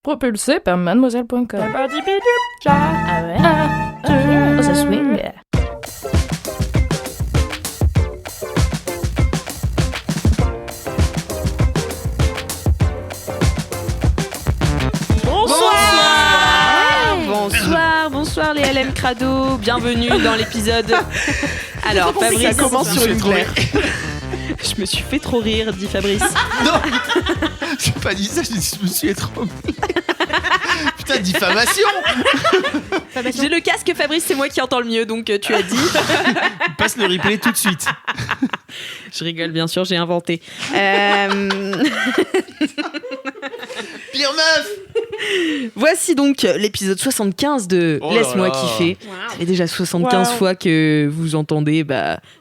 Propulsé par mademoiselle.com. Ah ouais? Oh, ça swing. Bonsoir les LM Crado, bienvenue dans l'épisode. Alors Fabrice, ça commence sur une claire. Je me suis fait trop rire, dit Fabrice. Non, j'ai pas dit ça, j'ai dit je me suis trop. Putain, diffamation. J'ai le casque Fabrice, c'est moi qui entends le mieux, donc tu as dit. Passe le replay tout de suite. Je rigole, bien sûr, j'ai inventé. Pire meuf. Voici donc l'épisode 75 de Oh Laisse-moi là là. kiffer. Ça fait déjà 75 fois que vous entendez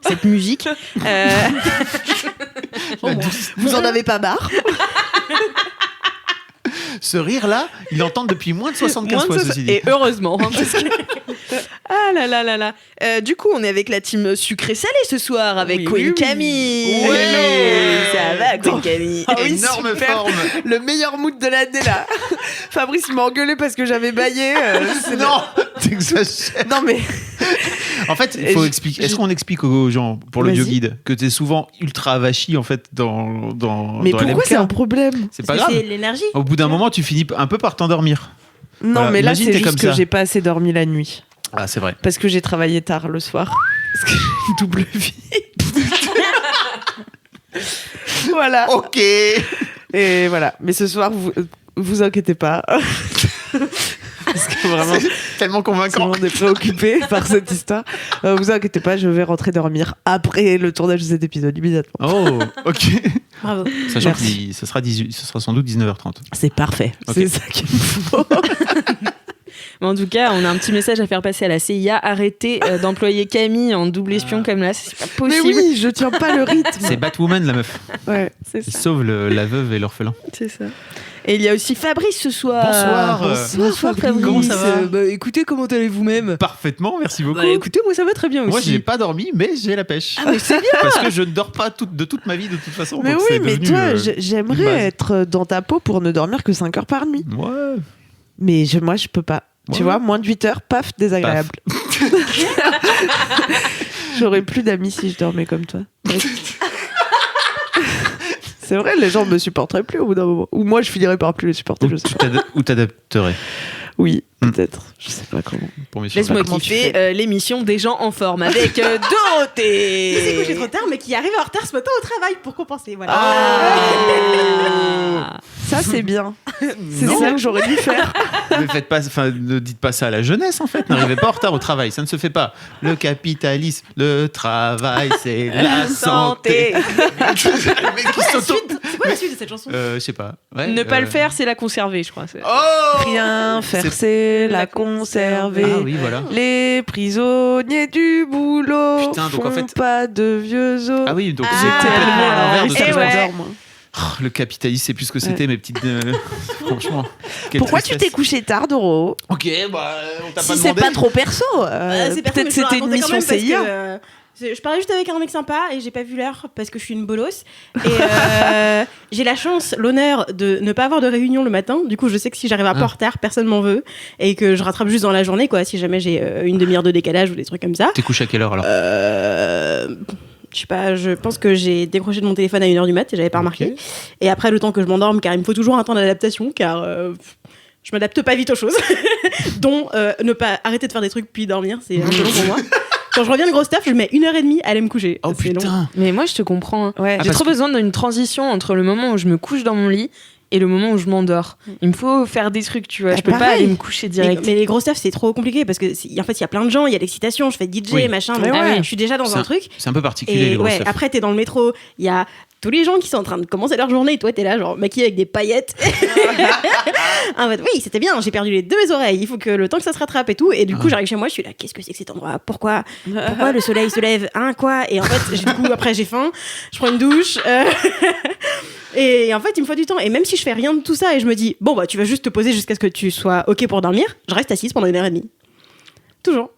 cette musique. Vous en avez pas marre? Ce rire-là, il l'entend depuis moins de 75 fois, ceci dit. Et heureusement, hein, parce que... Ah là là là là. Du coup, on est avec la team sucré-salé ce soir, avec Queen Camille. Ouais. Hello. Ça va, Queen Camille? Ah oui, Énorme super. forme. Le meilleur mood de l'année là. Fabrice il m'a engueulé parce que j'avais baillé. Non, t'exagères. Non mais En fait, il faut expliquer. Est-ce qu'on explique aux gens, pour le Vas-y. bioguide, que t'es souvent ultra avachi en fait dans mais dans pourquoi LMK? c'est un problème? C'est pas grave. C'est l'énergie. Au bout d'un moment, tu finis un peu par t'endormir. Non Voilà, mais là imagine, c'est t'es juste comme que ça. j'ai pas assez dormi la nuit Ah, c'est vrai. parce que j'ai travaillé tard le soir. Parce que j'ai une double vie. Voilà. Ok. Et voilà. Mais ce soir vous inquiétez pas. Parce que vraiment, C'est tellement tout le convaincant. monde est préoccupé par cette histoire. Vous inquiétez pas, je vais rentrer dormir après le tournage de cet épisode immédiatement. Oh, ok. Bravo. Sachant Merci. que ce sera sans doute 19h30. C'est parfait. Ok. C'est ça qu'il me faut. Mais en tout cas, on a un petit message à faire passer à la CIA. Arrêtez d'employer Camille en double espion comme là, c'est pas Mais possible. oui, je tiens pas le rythme. C'est Batwoman, la meuf. Ouais, c'est Elle ça. sauve la veuve et l'orphelin. C'est ça. Et il y a aussi Fabrice ce soir. Bonsoir. Bonsoir Fabrice. Comment ça va Écoutez, comment allez vous-même? Parfaitement, merci beaucoup. Écoutez, moi ça va très bien aussi. Moi, j'ai pas dormi, mais j'ai la pêche. Ah mais c'est bien. Parce que je ne dors pas de toute ma vie, de toute façon. Mais donc oui, c'est mais devenu, toi, une j'aimerais base. être dans ta peau pour ne dormir que 5 heures par nuit. Ouais. Mais moi, je peux pas. Ouais. Tu vois, moins de 8 heures, paf, désagréable. J'aurais plus d'amis si je dormais comme toi. C'est vrai, les gens me supporteraient plus au bout d'un moment. Ou moi, je finirais par plus les supporter, je sais pas. Ou t'adapterais. Oui, peut-être. Je sais pas comment. Pour mes soeurs. Laisse-moi Comment tu kiffer l'émission des gens en forme avec Je sais Dorothée. que j'ai trop tard, mais qui arrive en retard ce matin au travail pour compenser. Voilà. Ah. Ça, c'est bien. C'est Non. ça que j'aurais dû faire. Ne dites pas ça à la jeunesse, en fait. N'arrivez pas en retard au travail. Ça ne se fait pas. Le capitalisme, le travail, c'est la santé. Le mec qui s'auto- C'est quoi la suite de cette chanson? Je sais pas. Ouais, Ne pas le faire, c'est la conserver, je crois. Oh Rien faire, c'est la conserver. Ah oui, voilà. Les prisonniers du boulot Putain, donc font en fait- pas de vieux os. Ah oui, donc Ah. c'est complètement à l'envers de ce Et que je ouais. pensais. j'adore, moi. Oh, le capitalisme, c'est plus ce que c'était, mes petites. Franchement. quelle Pourquoi tu tristesse. t'es couché tard, Doro? Ok, bah, on t'a Si pas c'est demandé. pas trop perso, C'est perso, mais peut-être je peux le c'était une raconter quand mission même parce CIA. que, je parlais juste avec un mec sympa et j'ai pas vu l'heure parce que je suis une bolos. Et j'ai la chance, l'honneur de ne pas avoir de réunion le matin. Du coup, je sais que si j'arrive un peu en retard, personne m'en veut. Et que je rattrape juste dans la journée, quoi, si jamais j'ai une demi-heure de décalage ou des trucs comme ça. T'es couché à quelle heure alors Je sais pas, je pense que j'ai décroché de mon téléphone à 1h du mat et j'avais pas remarqué. Et après, le temps que je m'endorme, car il me faut toujours un temps d'adaptation, car je m'adapte pas vite aux choses. Dont ne pas arrêter de faire des trucs puis dormir, c'est un peu long pour moi. Quand je reviens de grosse taf, je mets 1h30 à aller me coucher. Oh C'est long. putain. Mais moi, je te comprends. hein. Ouais. J'ai parce trop que- besoin d'une transition entre le moment où je me couche dans mon lit et le moment où je m'endors. Il me faut faire des trucs, tu vois. Je peux pas pareil. aller me coucher direct. Mais les grosses tafs, c'est trop compliqué parce que en fait, il y a plein de gens, il y a l'excitation, je fais DJ, Oui. machin, Mais donc ouais. je suis déjà dans un truc. C'est un peu particulier, les Et grosses ouais, tafs. après, t'es dans le métro, il y a tous les gens qui sont en train de commencer leur journée et toi, t'es là, genre maquillée avec des paillettes. En fait, oui, c'était bien, j'ai perdu les deux mes oreilles, il faut que le temps que ça se rattrape et tout. Et du coup, j'arrive chez moi, je suis là, qu'est-ce que c'est que cet endroit? Pourquoi le soleil se lève? Hein, quoi? Et en fait, du coup, après, j'ai faim, je prends une douche. Et en fait, il me faut du temps. Et même si je fais rien de tout ça et je me dis, bon, bah, tu vas juste te poser jusqu'à ce que tu sois OK pour dormir, je reste assise pendant 1h30. Toujours.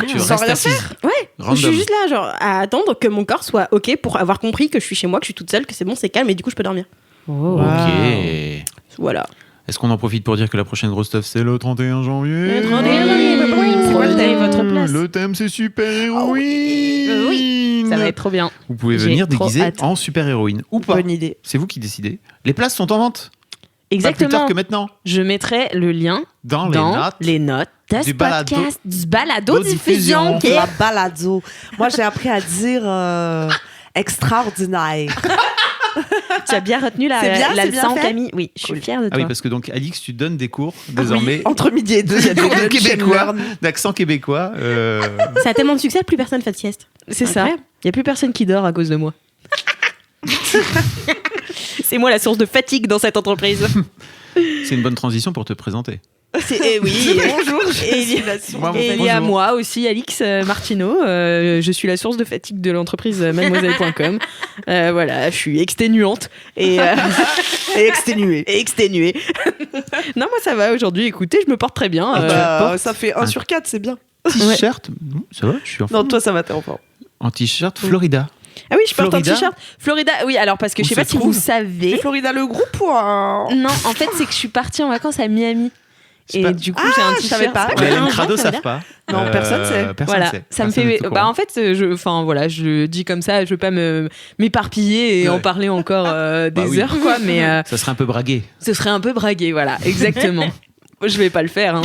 Tu sans restes rien assise. Ouais, Random. je suis juste là, genre, à attendre que mon corps soit OK pour avoir compris que je suis chez moi, que je suis toute seule, que c'est bon, c'est calme et du coup, je peux dormir. Oh. Ok. Voilà. Est-ce qu'on en profite pour dire que la prochaine grosse stuff, c'est le 31 janvier? Le 31 janvier, C'est quoi le thème? Votre place. Le thème, c'est super-héroïne. oui. Ça va être trop bien. Vous pouvez J'ai venir trop déguisé hâte. en super-héroïne ou pas. Bonne idée. C'est vous qui décidez. Les places sont en vente. Pas plus Exactement. tard que maintenant. Je mettrai le lien Dans dans les notes. les notes de Du ce podcast, du balado-diffusion. balado-diffusion. La balado. Moi, j'ai appris à dire extraordinaire. Tu as bien retenu C'est bien, la c'est bien leçon, fait. Camille. Oui, je suis Cool. fière de Ah toi. oui, parce que donc, Alix, tu donnes des cours désormais Entre midi et deux, il y a des de lunch and québécois, learn. d'accent québécois. Ça a tellement de succès que plus personne fait de sieste. C'est ça. Incroyable. Il y a plus personne qui dort à cause de moi. C'est moi la source de fatigue dans cette entreprise. C'est une bonne transition pour te présenter. Oui. Bonjour, Et il y Moi, et il y a bonjour. moi aussi, Alix Martineau. Je suis la source de fatigue de l'entreprise mademoiselle.com. Voilà, je suis exténuante et exténué. exténuée. Non, moi ça va aujourd'hui. Écoutez, je me porte très bien. Ça fait 1 sur 4, c'est bien. T-shirt, ça va, je suis Non, toi, ça va, t'es en forme. en t-shirt Florida. Ah oui, je porte Florida. un t-shirt. Florida, oui, alors parce que je Où sais pas se si trouve vous savez. Florida, le groupe ou un... Non, en fait, c'est que je suis partie en vacances à Miami. C'est Et pas- du coup, j'ai un je savais t-shirt. pas. Les un LM Crado jour, ça veut savent pas. Non, personne sait. Voilà, sait. ça me Personne fait. n'est au Bah courant. en fait, je dis comme ça, je veux pas m'éparpiller et en Ouais. parler encore des oui. heures, quoi. Mais Ça serait un peu bragué. ce serait un peu bragué, voilà, exactement. Je vais pas le faire, hein.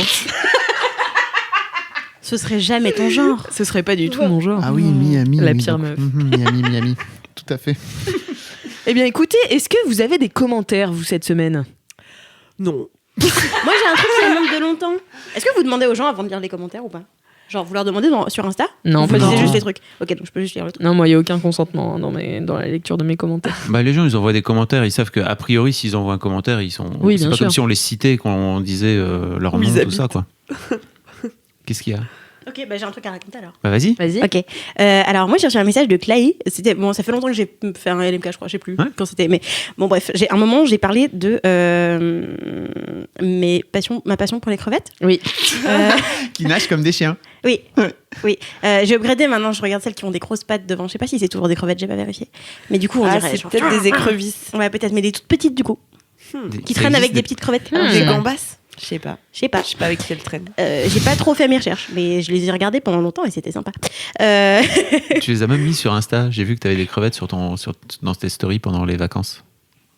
Ce serait jamais ton genre. Ce serait pas du tout mon genre. Ah oui, Miami. La oui, pire donc. meuf. Miami. Tout à fait. Eh bien, écoutez, est-ce que vous avez des commentaires, vous, cette semaine? Non. Moi, j'ai un truc qui me manque de longtemps. Est-ce que vous demandez aux gens avant de lire les commentaires ou pas? Genre, vous leur demandez sur Insta? Non, Vous pas du lisez tout. juste les trucs. Ok, donc je peux juste lire le truc. Non, moi, il n'y a aucun consentement hein, dans la lecture de mes commentaires. Bah, les gens, ils envoient des commentaires. Ils savent qu'a priori, s'ils envoient un commentaire, ils sont. Oui, c'est bien pas sûr. comme si on les citait, qu'on disait leur Où nom, ils tout habitent. ça, quoi. Qu'est-ce qu'il y a? Ok, bah j'ai un truc à raconter alors. Bah, vas-y. Vas-y. Ok. Alors moi j'ai reçu un message de Clay. C'était bon, ça fait longtemps que j'ai fait un LMK, je crois, je sais plus Ouais. quand c'était. Mais bon bref, un moment j'ai parlé de ma passion pour les crevettes. Oui. Qui nagent comme des chiens. Oui, oui. J'ai upgradé maintenant. Je regarde celles qui ont des grosses pattes devant. Je sais pas si c'est toujours des crevettes, j'ai pas vérifié. Mais du coup on dirait. c'est genre- peut-être des écrevisses. Ouais, peut-être, mais des toutes petites du coup, qui traînent avec des petites crevettes. Des Je gambas. Je sais pas. sais pas. Je sais pas avec qui elles traînent. J'ai pas trop fait mes recherches, mais je les ai regardées pendant longtemps et c'était sympa. Tu les as même mis sur Insta. J'ai vu que tu avais des crevettes dans tes stories pendant les vacances.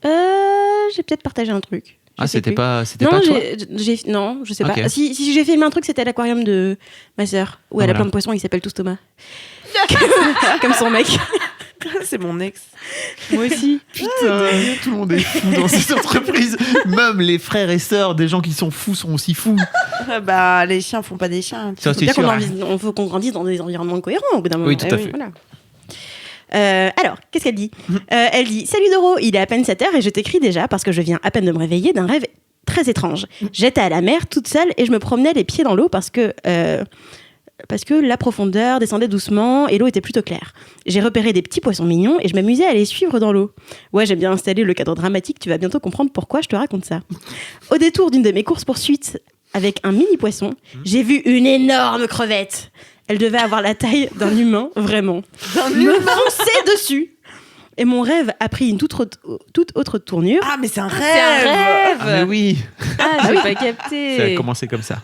J'ai peut-être partagé un truc. Je Ah, sais c'était plus. pas toi? Non, je sais Ok. pas. Si j'ai filmé un truc, c'était à l'aquarium de ma sœur, où elle a Voilà. plein de poissons, ils s'appellent tous Thomas. Comme son mec. C'est mon ex. Moi aussi. Putain, tout le monde est fou dans cette entreprise. Même les frères et sœurs des gens qui sont fous sont aussi fous. Bah, les chiens font pas des chiens. Ça, Faut c'est bien sûr. qu'on faut qu'on grandisse dans des environnements cohérents au bout d'un moment. Oui, tout à fait. Voilà. Alors, qu'est-ce qu'elle dit Elle dit « Salut Doro, il est à peine 7h et je t'écris déjà parce que je viens à peine de me réveiller d'un rêve très étrange. J'étais à la mer toute seule et je me promenais les pieds dans l'eau parce que la profondeur descendait doucement et l'eau était plutôt claire. J'ai repéré des petits poissons mignons et je m'amusais à les suivre dans l'eau. Ouais, j'aime bien installer le cadre dramatique, tu vas bientôt comprendre pourquoi je te raconte ça. Au détour d'une de mes courses-poursuites avec un mini-poisson, j'ai vu une énorme crevette. Elle devait avoir la taille d'un humain, vraiment. Me foncer dessus. Et mon rêve a pris une toute autre tournure. Ah, mais c'est un rêve. C'est un rêve. Ah, mais oui, Ah, j'ai pas capté. ça a commencé comme ça.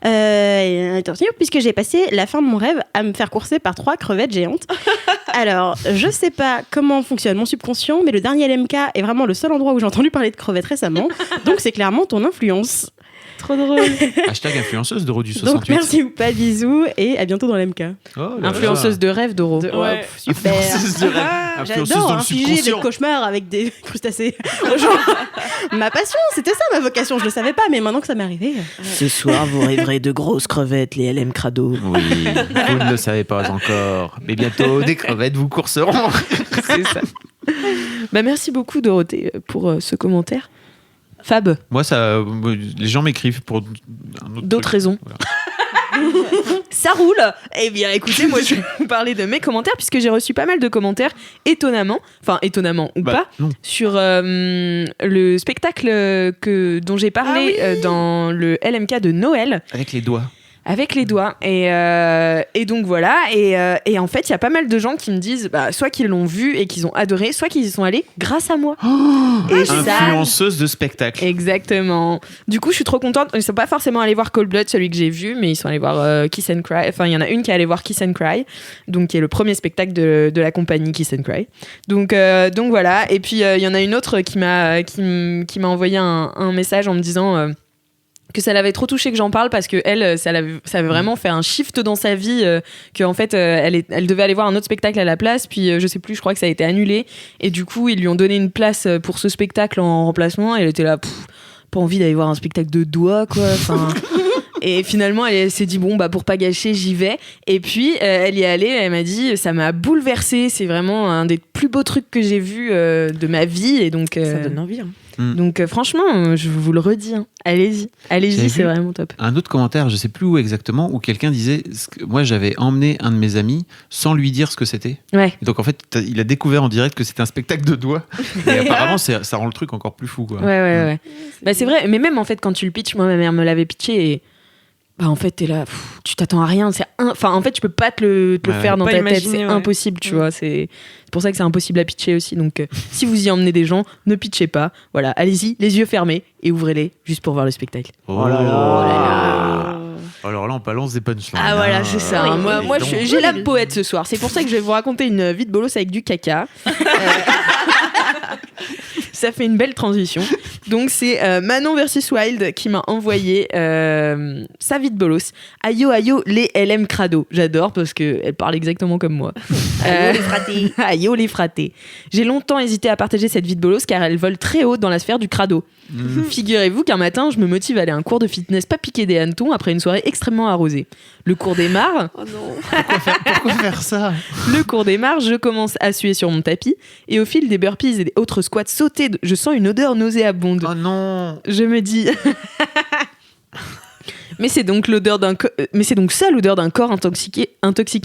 Attention, puisque j'ai passé la fin de mon rêve à me faire courser par 3 crevettes géantes. Alors, je sais pas comment fonctionne mon subconscient, mais le dernier LMK est vraiment le seul endroit où j'ai entendu parler de crevettes récemment. Donc, c'est clairement ton influence. Trop drôle. Hashtag influenceuse de du 68. Donc, merci ou pas, bisous, et à bientôt dans l'MK. Oh là Influenceuse là. de rêve, Doro. Ouais, super. Influenceuse de rêve. Ah, Influenceuse j'adore dans le infliger des subconscient. cauchemars avec des crustacés aux gens. Ma passion, c'était ça ma vocation, je le savais pas, mais maintenant que ça m'est arrivé. Ce soir, vous rêverez de grosses crevettes, les LM Crado. Oui, vous ne le savez pas encore. Mais bientôt, des crevettes vous courseront. C'est ça. Bah, merci beaucoup, Dorothée, pour ce commentaire. Fab, Moi, les gens m'écrivent pour un autre d'autres truc. raisons. Voilà. Ça roule. Eh bien, écoutez, moi, je vais vous parler de mes commentaires puisque j'ai reçu pas mal de commentaires, étonnamment ou Bah, pas, non. sur le spectacle dont j'ai parlé dans le LMK de Noël. Avec les doigts. Avec les doigts. Et donc voilà. Et en fait, il y a pas mal de gens qui me disent soit qu'ils l'ont vu et qu'ils ont adoré, soit qu'ils y sont allés grâce à moi. Et ça... Influenceuse de spectacle. Exactement. Du coup, je suis trop contente. Ils sont pas forcément allés voir Cold Blood, celui que j'ai vu, mais ils sont allés voir Kiss and Cry. Enfin, il y en a une qui est allée voir Kiss and Cry, donc qui est le premier spectacle de la compagnie Kiss and Cry. Donc voilà. Et puis il y en a une autre qui m'a envoyé un message en me disant que ça l'avait trop touchée que j'en parle parce que elle, ça avait vraiment fait un shift dans sa vie, qu'en fait elle devait aller voir un autre spectacle à la place, puis je sais plus, je crois que ça a été annulé, et du coup ils lui ont donné une place pour ce spectacle en remplacement, et elle était là, pas envie d'aller voir un spectacle de doigts quoi, enfin... Et finalement, elle s'est dit bon pour pas gâcher, j'y vais. Et puis elle y est allée. Elle m'a dit ça m'a bouleversée. C'est vraiment un des plus beaux trucs que j'ai vus de ma vie. Et donc ça donne envie. Donc franchement, je vous le redis. Allez-y, c'est vraiment top. Un autre commentaire, je sais plus où exactement, où quelqu'un disait moi j'avais emmené un de mes amis sans lui dire ce que c'était. Ouais. Et donc en fait, il a découvert en direct que c'était un spectacle de doigts. Et apparemment, ça rend le truc encore plus fou quoi. Ouais. C'est vrai. Mais même en fait, quand tu le pitches, moi ma mère me l'avait pitché et en fait t'es là, tu t'attends à rien, en fait tu peux pas te le faire dans ta tête, c'est impossible, tu vois, c'est pour ça que c'est impossible à pitcher aussi, donc si vous y emmenez des gens, ne pitchez pas, voilà, allez-y les yeux fermés et ouvrez-les juste pour voir le spectacle. Oh là là. Alors là on balance des punchlines. Ah voilà, c'est ça, hein. Moi j'ai l'âme poète ce soir, c'est pour ça que je vais vous raconter une vie de bolos avec du caca. Ça fait une belle transition. Donc c'est Manon versus Wild qui m'a envoyé sa vie de bolos. Ayo les LM crado. J'adore parce qu'elle parle exactement comme moi. Ayo les fratés. Ayo les fratés. J'ai longtemps hésité à partager cette vie de bolos car elle vole très haut dans la sphère du crado. Figurez-vous qu'un matin, je me motive à aller à un cours de fitness pas piqué des hannetons après une soirée extrêmement arrosée. Le cours démarre. Oh non. Pourquoi faire ça ? Le cours démarre, je commence à suer sur mon tapis et au fil des burpees et des autres squats sautés, je sens une odeur nauséabonde. Oh non. Je me dis... Mais c'est donc ça l'odeur d'un corps intoxiqué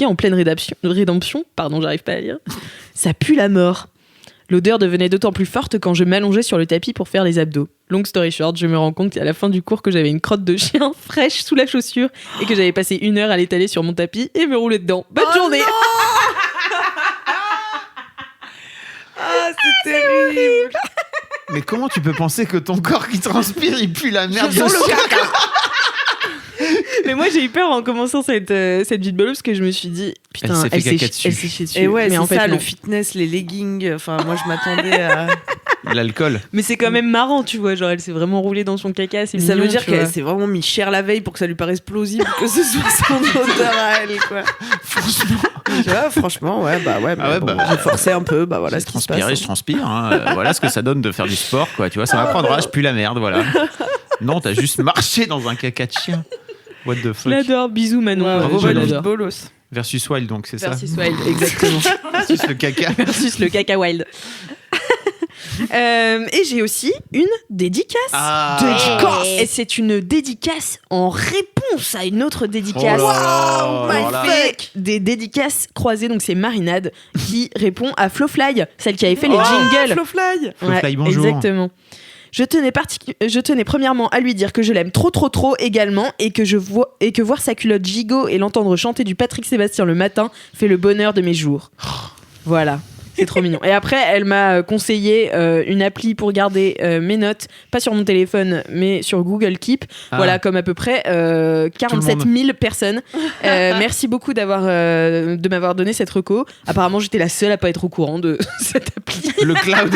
en pleine rédemption. Pardon, j'arrive pas à lire. Ça pue la mort. L'odeur devenait d'autant plus forte quand je m'allongeais sur le tapis pour faire les abdos. Long story short, je me rends compte à la fin du cours que j'avais une crotte de chien fraîche sous la chaussure et que j'avais passé 1 heure à l'étaler sur mon tapis et me rouler dedans. Bonne journée. Ah, c'est terrible. Mais comment tu peux penser que ton corps qui transpire, il pue la merde de chien ? Mais moi j'ai eu peur en commençant cette vie de bolos parce que je me suis dit putain, elle s'est chiée dessus. Et ouais, mais c'est en fait, ça, non. le fitness, les leggings. Enfin, moi je m'attendais à. L'alcool. Mais c'est quand même marrant, tu vois, genre elle s'est vraiment roulée dans son caca, c'est Ça mignon, veut dire tu vois. qu'elle s'est vraiment mis cher la veille pour que ça lui paraisse plausible que ce soit son odeur à elle, quoi. Franchement, ouais. J'ai forcé un peu, voilà ce qui se passe. Je transpire. Hein. Voilà ce que ça donne de faire du sport, quoi. Tu vois, ça m'apprendra, je pue la merde, voilà. Non, t'as juste marché dans un caca de chien. What the fuck. Je l'adore, bisous Manon. Bravo, je Manon. l'adore. Bolos. Versus Wild, donc, c'est Versus ça. Wild, exactement. Versus le caca. Versus le caca Wild. Et j'ai aussi une dédicace. Dédicace. Et c'est une dédicace en réponse à une autre dédicace. Oh là Wow, là. my fuck. Des dédicaces croisées, donc c'est Marinade qui répond à Flowfly, celle qui avait fait les jingles. Flowfly. Flowfly, bonjour. Exactement. Je tenais premièrement à lui dire que je l'aime trop également et que voir sa culotte gigot et l'entendre chanter du Patrick Sébastien le matin fait le bonheur de mes jours. Voilà. C'est trop mignon. Et après, elle m'a conseillé une appli pour garder mes notes, pas sur mon téléphone, mais sur Google Keep. Voilà, comme à peu près 47 000 personnes. Merci beaucoup de m'avoir donné cette reco. Apparemment, j'étais la seule à pas être au courant de cette appli. Le cloud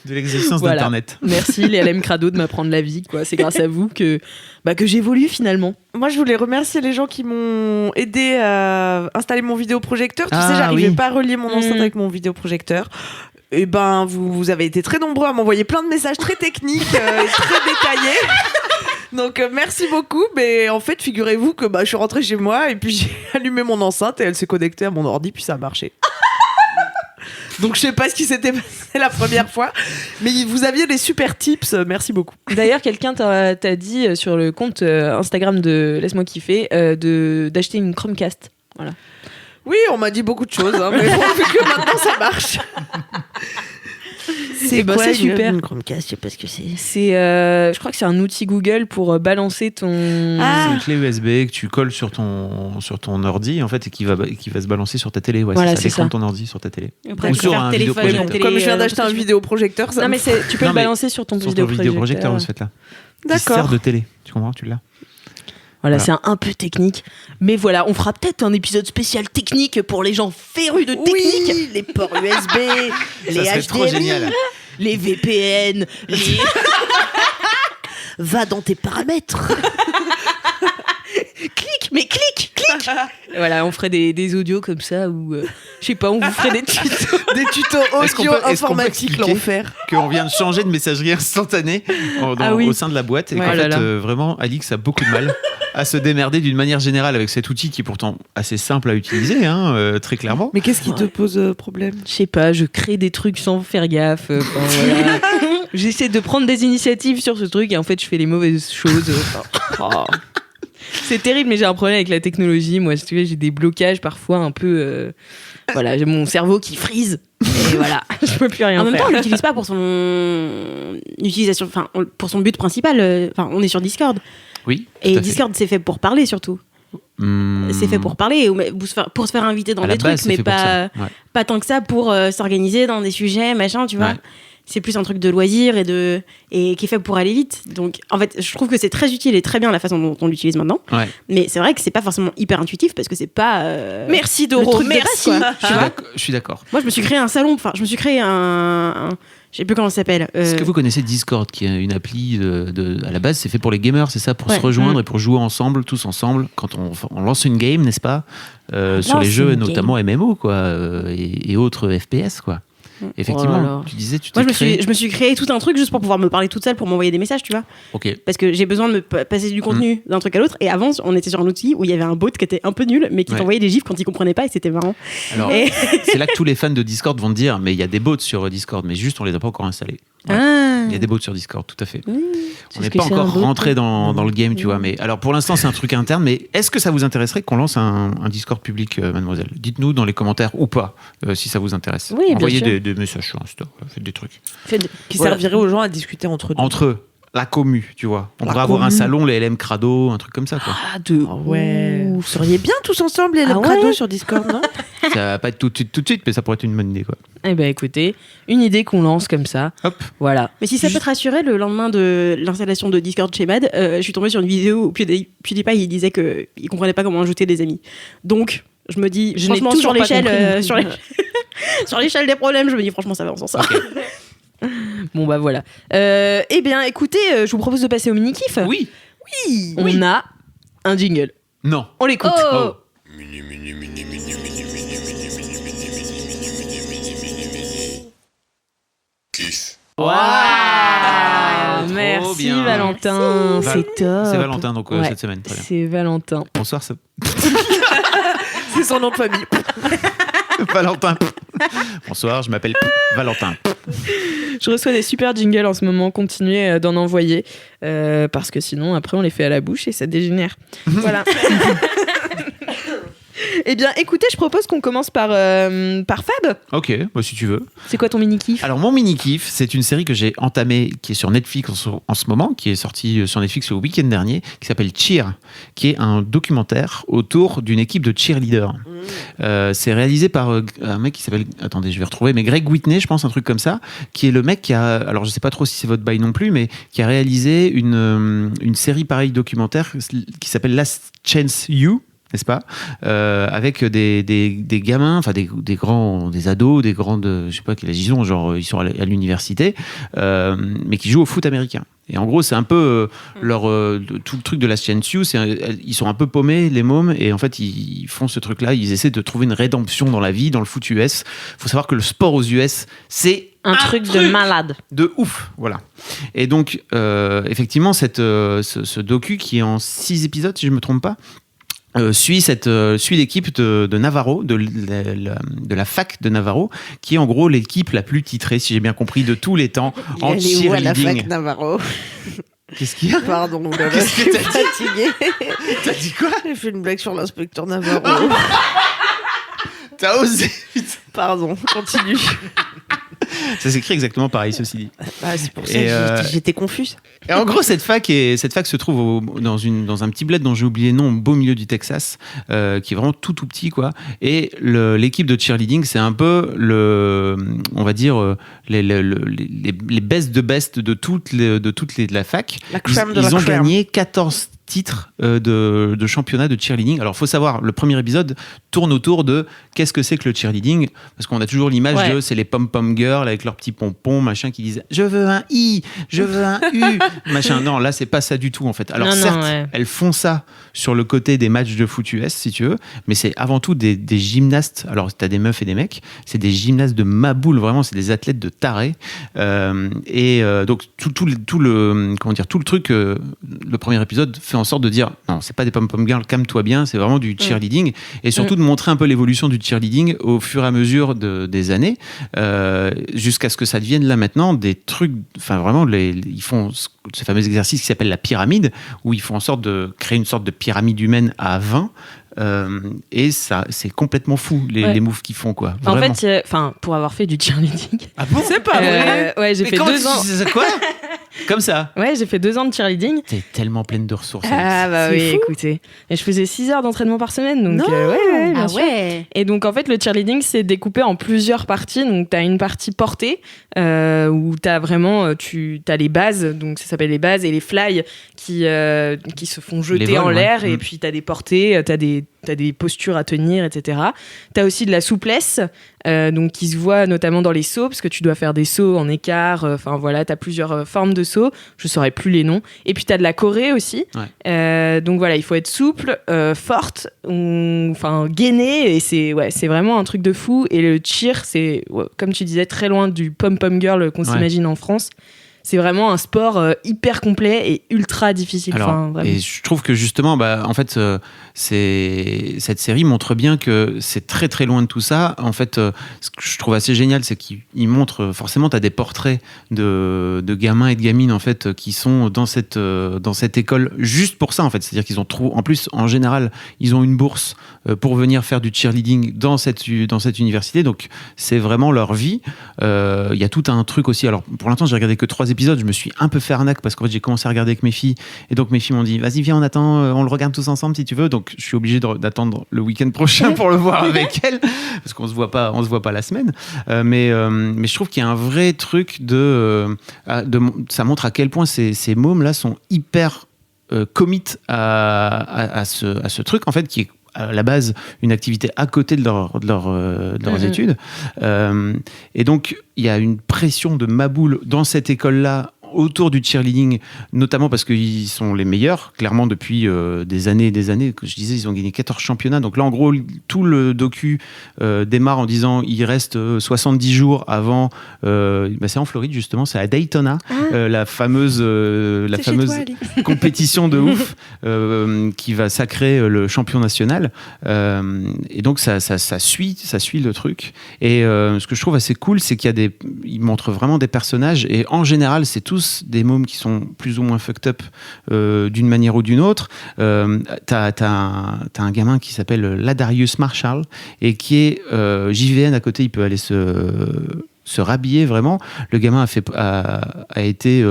de l'existence d'Internet. Merci les LM Crado de m'apprendre la vie, quoi. C'est grâce à vous que j'évolue finalement. Moi, je voulais remercier les gens qui m'ont aidé à installer mon vidéoprojecteur. Tu sais, j'arrivais pas à relier mon enceinte avec mon vidéoprojecteur. Et vous avez été très nombreux à m'envoyer plein de messages très techniques et très détaillés. Donc merci beaucoup. Mais en fait, figurez-vous que je suis rentrée chez moi et puis j'ai allumé mon enceinte et elle s'est connectée à mon ordi puis ça a marché. Donc je sais pas ce qui s'était passé la première fois, mais vous aviez des super tips, merci beaucoup. D'ailleurs, quelqu'un t'a dit sur le compte Instagram de Laisse-moi kiffer d'acheter une Chromecast. Voilà. Oui, on m'a dit beaucoup de choses, mais bon, vu que maintenant ça marche. Et ben, c'est super. Une Chromecast, je sais pas ce que c'est. C'est, je crois que c'est un outil Google pour balancer ton. C'est une clé USB que tu colles sur ton ordi en fait et qui va se balancer sur ta télé. Ouais, Voilà, c'est c'est l'écran de ça. ton ordi sur ta télé. Après, Ou tu sur peux faire un téléphone, vidéoprojecteur. télé, Comme je viens d'acheter un ce que tu veux. vidéoprojecteur, ça. Non, mais tu peux Non, le mais balancer sur ton Sur ton vidéoprojecteur de ce fait-là. Qui sert D'accord. de télé. Tu comprends? Tu l'as. Voilà, Voilà. c'est un peu technique. Mais voilà, on fera peut-être un épisode spécial technique pour les gens férus de technique. Oui, les ports USB, Ça les serait trop HDMI. génial. Les VPN, les. Va dans tes paramètres. clic, mais clic. Voilà, on ferait des audios comme ça ou je sais pas, on vous ferait des tutos. Des tutos Est-ce qu'on audio peut informatiques, expliquer l'enfer. Qu'on vient de changer de messagerie instantanée Ah oui. au sein de la boîte et Ouais. qu'en Oh là fait là. vraiment Alix a beaucoup de mal à se démerder d'une manière générale avec cet outil qui est pourtant assez simple à utiliser, très clairement. Mais qu'est-ce qui te pose problème? Je sais pas, je crée des trucs sans faire gaffe. Enfin, voilà. J'essaie de prendre des initiatives sur ce truc et en fait je fais les mauvaises choses. Enfin, oh. C'est terrible, mais j'ai un problème avec la technologie. Moi, si tu veux, j'ai des blocages parfois un peu. Voilà, j'ai mon cerveau qui frise. Et voilà, je peux plus rien En même faire. temps, on l'utilise pas pour son utilisation, enfin pour son but principal. Enfin, on est sur Discord Oui. et tout à fait. Discord c'est fait pour parler surtout. C'est fait pour parler, pour se faire inviter dans À la des base, trucs, mais c'est fait pour pas ça. Ouais. pas tant que ça pour s'organiser dans des sujets, machin, tu vois. Ouais. C'est plus un truc de loisir et qui est fait pour aller vite. Donc, en fait, je trouve que c'est très utile et très bien la façon dont on l'utilise maintenant. Ouais. Mais c'est vrai que c'est pas forcément hyper intuitif parce que c'est pas. Merci le Doro, truc de base, merci. quoi. Je suis d'accord. Moi, je me suis créé un salon. Enfin, je me suis créé un je sais plus comment ça s'appelle. Est-ce que vous connaissez Discord, qui est une appli à la base, c'est fait pour les gamers, c'est ça, pour Ouais. se rejoindre et pour jouer ensemble, tous ensemble, quand on lance une game, n'est-ce pas, sur les lance jeux, une notamment MMO, quoi, et autres FPS, quoi. Effectivement, Oh là là. tu disais, tu t'es Moi, créé. je me suis créé tout un truc juste pour pouvoir me parler toute seule, pour m'envoyer des messages, tu vois. Ok. Parce que j'ai besoin de me passer du contenu d'un truc à l'autre. Et avant, on était sur un outil où il y avait un bot qui était un peu nul, mais qui Ouais. t'envoyait des gifs quand il comprenait pas et c'était marrant. Alors, Et- c'est là que tous les fans de Discord vont te dire, mais il y a des bots sur Discord, mais juste on les a pas encore installés. Ouais. Ah. Il y a des bots sur Discord, tout à fait. On C'est n'est ce que pas c'est, encore un bot, rentré dans le game, tu vois. Mais alors pour l'instant, c'est un truc interne. Mais est-ce que ça vous intéresserait qu'on lance un Discord public, mademoiselle? Dites-nous dans les commentaires ou pas, si ça vous intéresse. Oui, bien Envoyez sûr. des messages sur Insta, faites des trucs. Qui Voilà. servirait aux gens à discuter entre eux. Entre eux, la commu, tu vois. On La pourrait avoir un commu. salon, les LM Crado, un truc comme ça, quoi. Ah, de Ah ouais. ouf. Vous seriez bien tous ensemble, les Ah ouais crado sur Discord, non? Ça va pas être tout de suite, mais ça pourrait être une bonne idée, quoi. Eh ben écoutez, une idée qu'on lance comme ça. Hop. Voilà. Mais si ça peut te rassurer, le lendemain de l'installation de Discord chez Mad, je suis tombée sur une vidéo où PewDiePie il disait qu'il comprenait pas comment ajouter des amis. Donc, je me dis, Je n'ai franchement, toujours sur pas l'échelle, compris. sur l'échelle des problèmes, je me dis, franchement, ça va, on s'en sort. Bon bah voilà. Eh bien écoutez, je vous propose de passer au mini-kiff. Oui. On a un jingle. Non. On l'écoute. Oh. Waouh, Trop merci bien. Valentin, Val- c'est top. C'est Valentin, donc Ouais. cette semaine. Très bien. C'est Valentin. Bonsoir, ça... C'est son nom de famille. Valentin. Bonsoir, je m'appelle Valentin. Je reçois des super jingles en ce moment. Continuez d'en envoyer parce que sinon après on les fait à la bouche et ça dégénère. Voilà. Eh bien, écoutez, je propose qu'on commence par Fab. Ok, bah, si tu veux. C'est quoi ton mini-kiff? Alors, mon mini-kiff, c'est une série que j'ai entamée, qui est sur Netflix en ce moment, qui est sortie sur Netflix le week-end dernier, qui s'appelle Cheer, qui est un documentaire autour d'une équipe de cheerleaders. C'est réalisé par un mec qui s'appelle, attendez, je vais retrouver, mais Greg Whitney, je pense, un truc comme ça, qui est le mec qui a, alors je sais pas trop si c'est votre bail non plus, mais qui a réalisé une série pareille documentaire qui s'appelle Last Chance You, n'est-ce pas, avec des gamins, enfin des grands, des ados, des grandes, je sais pas quel âge ils ont, genre ils sont à l'université, mais qui jouent au foot américain. Et en gros, c'est un peu tout le truc de la Chance You, ils sont un peu paumés, les mômes, et en fait, ils font ce truc-là, ils essaient de trouver une rédemption dans la vie, dans le foot US. Il faut savoir que le sport aux US, c'est Un truc de malade. de ouf, voilà. Et donc, effectivement, ce docu qui est en 6 épisodes, si je me trompe pas, suit l'équipe de Navarro, de la fac de Navarro, qui est en gros l'équipe la plus titrée, si j'ai bien compris, de tous les temps en Elle est où à la fac cheerleading. Navarro? Qu'est-ce qu'il y a? Pardon, là, Qu'est-ce je que suis t'as dit? fatiguée. T'as dit quoi? J'ai fait une blague sur l'inspecteur Navarro. T'as osé? Pardon, continue. Ça s'écrit exactement pareil, ceci dit. Bah, c'est pour ça Et, que j'étais confuse. Et en gros, cette fac se trouve dans un petit bled dont j'ai oublié le nom, au beau milieu du Texas, qui est vraiment tout petit, quoi. Et l'équipe de cheerleading, c'est un peu on va dire, les best de toutes de la fac. La crème de la Ils ont crème. gagné 14 titres de championnat de cheerleading. Alors, il faut savoir, le premier épisode tourne autour de qu'est-ce que c'est que le cheerleading, parce qu'on a toujours l'image de c'est les pom-pom girls avec leurs petits pompons, machin, qui disent je veux un I, je veux un U, machin. Non, là, c'est pas ça du tout, en fait. Alors, certes, elles font ça sur le côté des matchs de foot US, si tu veux, mais c'est avant tout des gymnastes. Alors, t'as des meufs et des mecs, c'est des gymnastes de maboule, vraiment, c'est des athlètes de tarés. Donc, tout le truc, le premier épisode fait en sorte de dire non, c'est pas des pom-pom girls, calme-toi bien, c'est vraiment du cheerleading, et surtout de montrer un peu l'évolution du cheerleading au fur et à mesure des années, jusqu'à ce que ça devienne là maintenant des trucs, enfin vraiment, ils font ce fameux exercice qui s'appelle la pyramide, où ils font en sorte de créer une sorte de pyramide humaine à 20. Et ça, c'est complètement fou les moves qu'ils font, quoi. Vraiment. En fait, pour avoir fait du cheerleading. Ah bon, C'est pas vrai. Ouais, j'ai fait 2 ans. Quoi? Comme ça. Ouais, j'ai fait 2 ans de cheerleading. T'es tellement pleine de ressources. Ah bah C'est oui, fou. écoutez. Et je faisais 6 heures d'entraînement par semaine, donc Non. ouais, bien Ah sûr. ouais. Et donc en fait, le cheerleading, c'est découpé en plusieurs parties. Donc t'as une partie portée, où t'as vraiment, t'as les bases, donc ça s'appelle les bases, et les fly qui se font jeter Les vols, en l'air, ouais. et puis t'as des portées, t'as des postures à tenir, etc. T'as aussi de la souplesse, donc qui se voit notamment dans les sauts, parce que tu dois faire des sauts en écart. Enfin voilà, t'as plusieurs formes de sauts. Je saurais plus les noms. Et puis t'as de la choré aussi. Ouais. Donc voilà, il faut être souple, forte, gainée, et c'est vraiment un truc de fou. Et le cheer, c'est, comme tu disais, très loin du pom-pom girl qu'on s'imagine en France. C'est vraiment un sport hyper complet et ultra difficile. Alors, vraiment. et je trouve que justement, en fait, cette série montre bien que c'est très très loin de tout ça. En fait, ce que je trouve assez génial, c'est qu'il montre, forcément, tu as des portraits de gamins et de gamines, en fait, qui sont dans cette école juste pour ça, en fait. C'est-à-dire qu'ils ont en plus, en général, ils ont une bourse pour venir faire du cheerleading dans cette université. Donc, c'est vraiment leur vie. Il y a tout un truc aussi. Alors, pour l'instant, j'ai regardé que 3 épisodes. Je me suis un peu fait arnaque parce qu'en fait j'ai commencé à regarder avec mes filles, et donc mes filles m'ont dit vas-y viens, on attend, on le regarde tous ensemble si tu veux. Donc je suis obligé d'attendre le week-end prochain pour le voir avec elles, parce qu'on se voit pas la semaine, mais je trouve qu'il y a un vrai truc ça montre à quel point ces mômes là sont hyper commit à ce truc, en fait, qui est à la base une activité à côté de leurs études, et donc il y a une pression de maboule dans cette école-là autour du cheerleading, notamment parce qu'ils sont les meilleurs, clairement, depuis des années et des années. Que je disais, ils ont gagné 14 championnats. Donc là, en gros, tout le docu démarre en disant il reste 70 jours avant. C'est en Floride, justement, c'est à Daytona, la fameuse compétition de ouf qui va sacrer le champion national. Et donc, ça suit le truc. Et ce que je trouve assez cool, c'est il montre vraiment des personnages, et en général, c'est tous des mômes qui sont plus ou moins fucked up d'une manière ou d'une autre. T'as un gamin qui s'appelle Ladarius Marshall, et qui est JVN à côté, il peut aller se rhabiller vraiment. Le gamin a été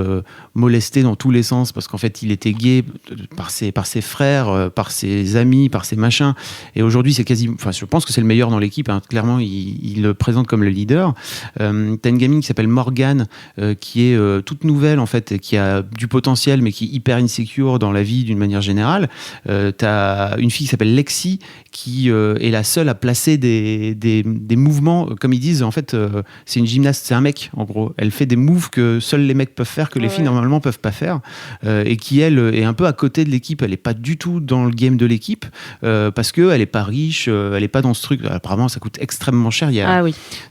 molesté dans tous les sens, parce qu'en fait il était gay par ses frères, par ses amis, par ses machins, et aujourd'hui c'est je pense que c'est le meilleur dans l'équipe, hein. Clairement il le présente comme le leader. T'as une gamine qui s'appelle Morgane, qui est toute nouvelle, en fait, et qui a du potentiel mais qui est hyper insecure dans la vie d'une manière générale. T'as une fille qui s'appelle Lexi, qui est la seule à placer des mouvements, comme ils disent, en fait, c'est une gymnaste, c'est un mec, en gros. Elle fait des moves que seuls les mecs peuvent faire, que les filles normalement peuvent pas faire, et qui, elle, est un peu à côté de l'équipe. Elle est pas du tout dans le game de l'équipe, parce que elle est pas riche, elle est pas dans ce truc. Apparemment, ça coûte extrêmement cher.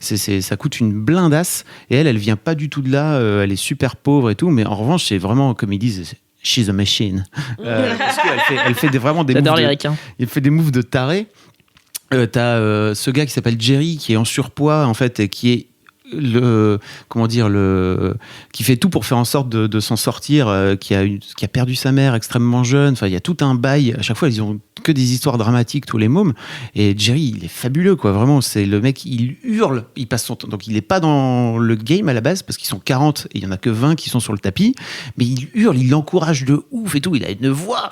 Ça coûte une blindasse, et elle vient pas du tout de là. Elle est super pauvre et tout, mais en revanche, c'est vraiment, comme ils disent, she's a machine. Parce qu'elle fait vraiment des J'adore moves. les ricains. Elle fait des moves de taré. T'as ce gars qui s'appelle Jerry, qui est en surpoids, en fait, et qui est qui fait tout pour faire en sorte de s'en sortir, qui a perdu sa mère extrêmement jeune. Enfin, il y a tout un bail. À chaque fois, ils ont que des histoires dramatiques, tous les mômes. Et Jerry, il est fabuleux, quoi. Vraiment, c'est le mec, il hurle, il passe son temps. Donc, il n'est pas dans le game à la base parce qu'ils sont 40 et il y en a que 20 qui sont sur le tapis. Mais il hurle, il l'encourage de ouf et tout. Il a une voix.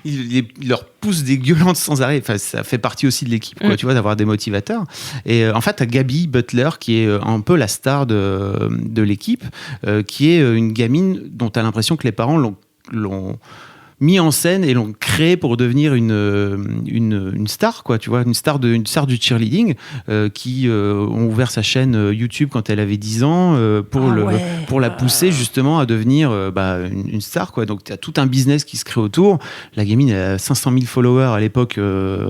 Il leur pousse des gueulantes sans arrêt. Enfin, ça fait partie aussi de l'équipe, quoi, tu vois, d'avoir des motivateurs. Et en fait, t'as Gabi Butler, qui est un peu la star de l'équipe, qui est une gamine dont t'as l'impression que les parents l'ont mis en scène et l'ont créé pour devenir une star, quoi, tu vois, une star du cheerleading, qui ont ouvert sa chaîne YouTube quand elle avait 10 ans pour la pousser justement à devenir une star, quoi. Donc tu as tout un business qui se crée autour. La gamine elle a 500 000 followers à l'époque,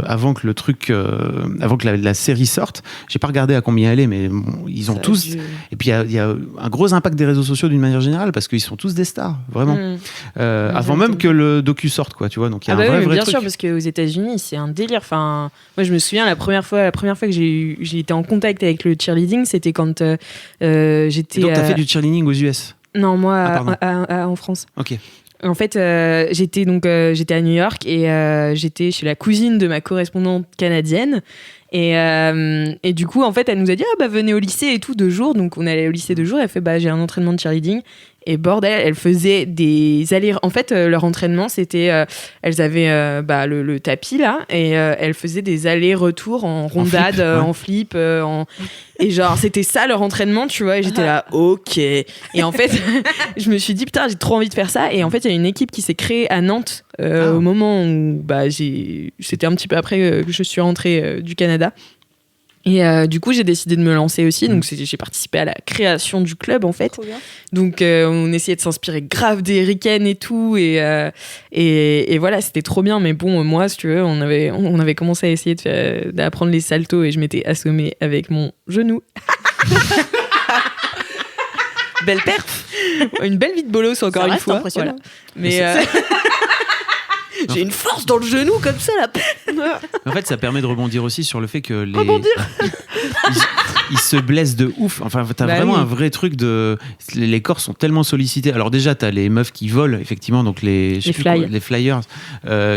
avant que la série sorte. J'ai pas regardé à combien elle est, mais bon, ils ont tous. Et puis il y a un gros impact des réseaux sociaux d'une manière générale parce qu'ils sont tous des stars, vraiment. Avant même que le docu sorte, quoi, tu vois. Donc il y a un vrai bien truc. sûr, parce qu'aux États-Unis c'est un délire. Enfin, moi je me souviens la première fois que j'ai été en contact avec le cheerleading, c'était quand j'étais. Et donc t'as fait du cheerleading aux US? Non, moi en France. Ok. En fait, j'étais à New York et j'étais chez la cousine de ma correspondante canadienne. Et du coup, en fait, elle nous a dit venez au lycée et tout 2 jours. Donc on allait au lycée 2 jours. Elle fait j'ai un entraînement de cheerleading. Et bordel, elles faisaient des allers. En fait, leur entraînement, c'était elles avaient le tapis là et elles faisaient des allers-retours en rondade, en flip, et genre c'était ça leur entraînement, tu vois. Et j'étais là, ok. Et en fait, je me suis dit putain, j'ai trop envie de faire ça. Et en fait, il y a une équipe qui s'est créée à Nantes au moment où c'était un petit peu après que je suis rentrée du Canada. Et du coup, j'ai décidé de me lancer aussi. Donc, j'ai participé à la création du club, en fait. Donc, on essayait de s'inspirer grave des Ricaines et tout. Et voilà, c'était trop bien. Mais bon, moi, si tu veux, on avait commencé à essayer d'apprendre les saltos et je m'étais assommée avec mon genou. Belle perf. Une belle vie de bolos, encore une fois. Impressionnant. Voilà. Mais j'ai une force dans le genou comme ça là. En fait, ça permet de rebondir aussi sur le fait que ils se blessent de ouf. Enfin, t'as vraiment un vrai truc les corps sont tellement sollicités. Alors déjà, t'as les meufs qui volent, effectivement, donc les flyers,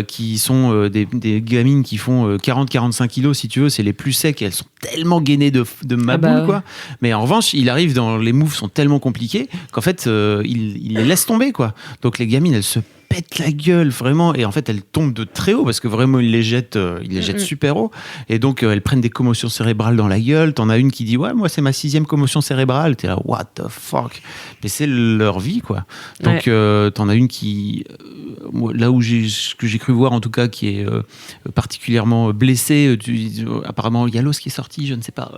qui sont des gamines qui font 40-45 kilos, si tu veux. C'est les plus secs et elles sont tellement gainées de ma boule, quoi. Mais en revanche, il arrive les moves sont tellement compliqués qu'en fait, ils les laissent tomber, quoi. Donc les gamines, elles se pètent la gueule vraiment et en fait elles tombent de très haut parce que vraiment ils les jettent super haut et donc elles prennent des commotions cérébrales dans la gueule. T'en as une qui dit moi c'est ma 6e commotion cérébrale, t'es là what the fuck, mais c'est leur vie, quoi. Donc t'en as une qui là où que j'ai cru voir en tout cas qui est particulièrement blessée, apparemment il y a l'os qui est sorti, je ne sais pas.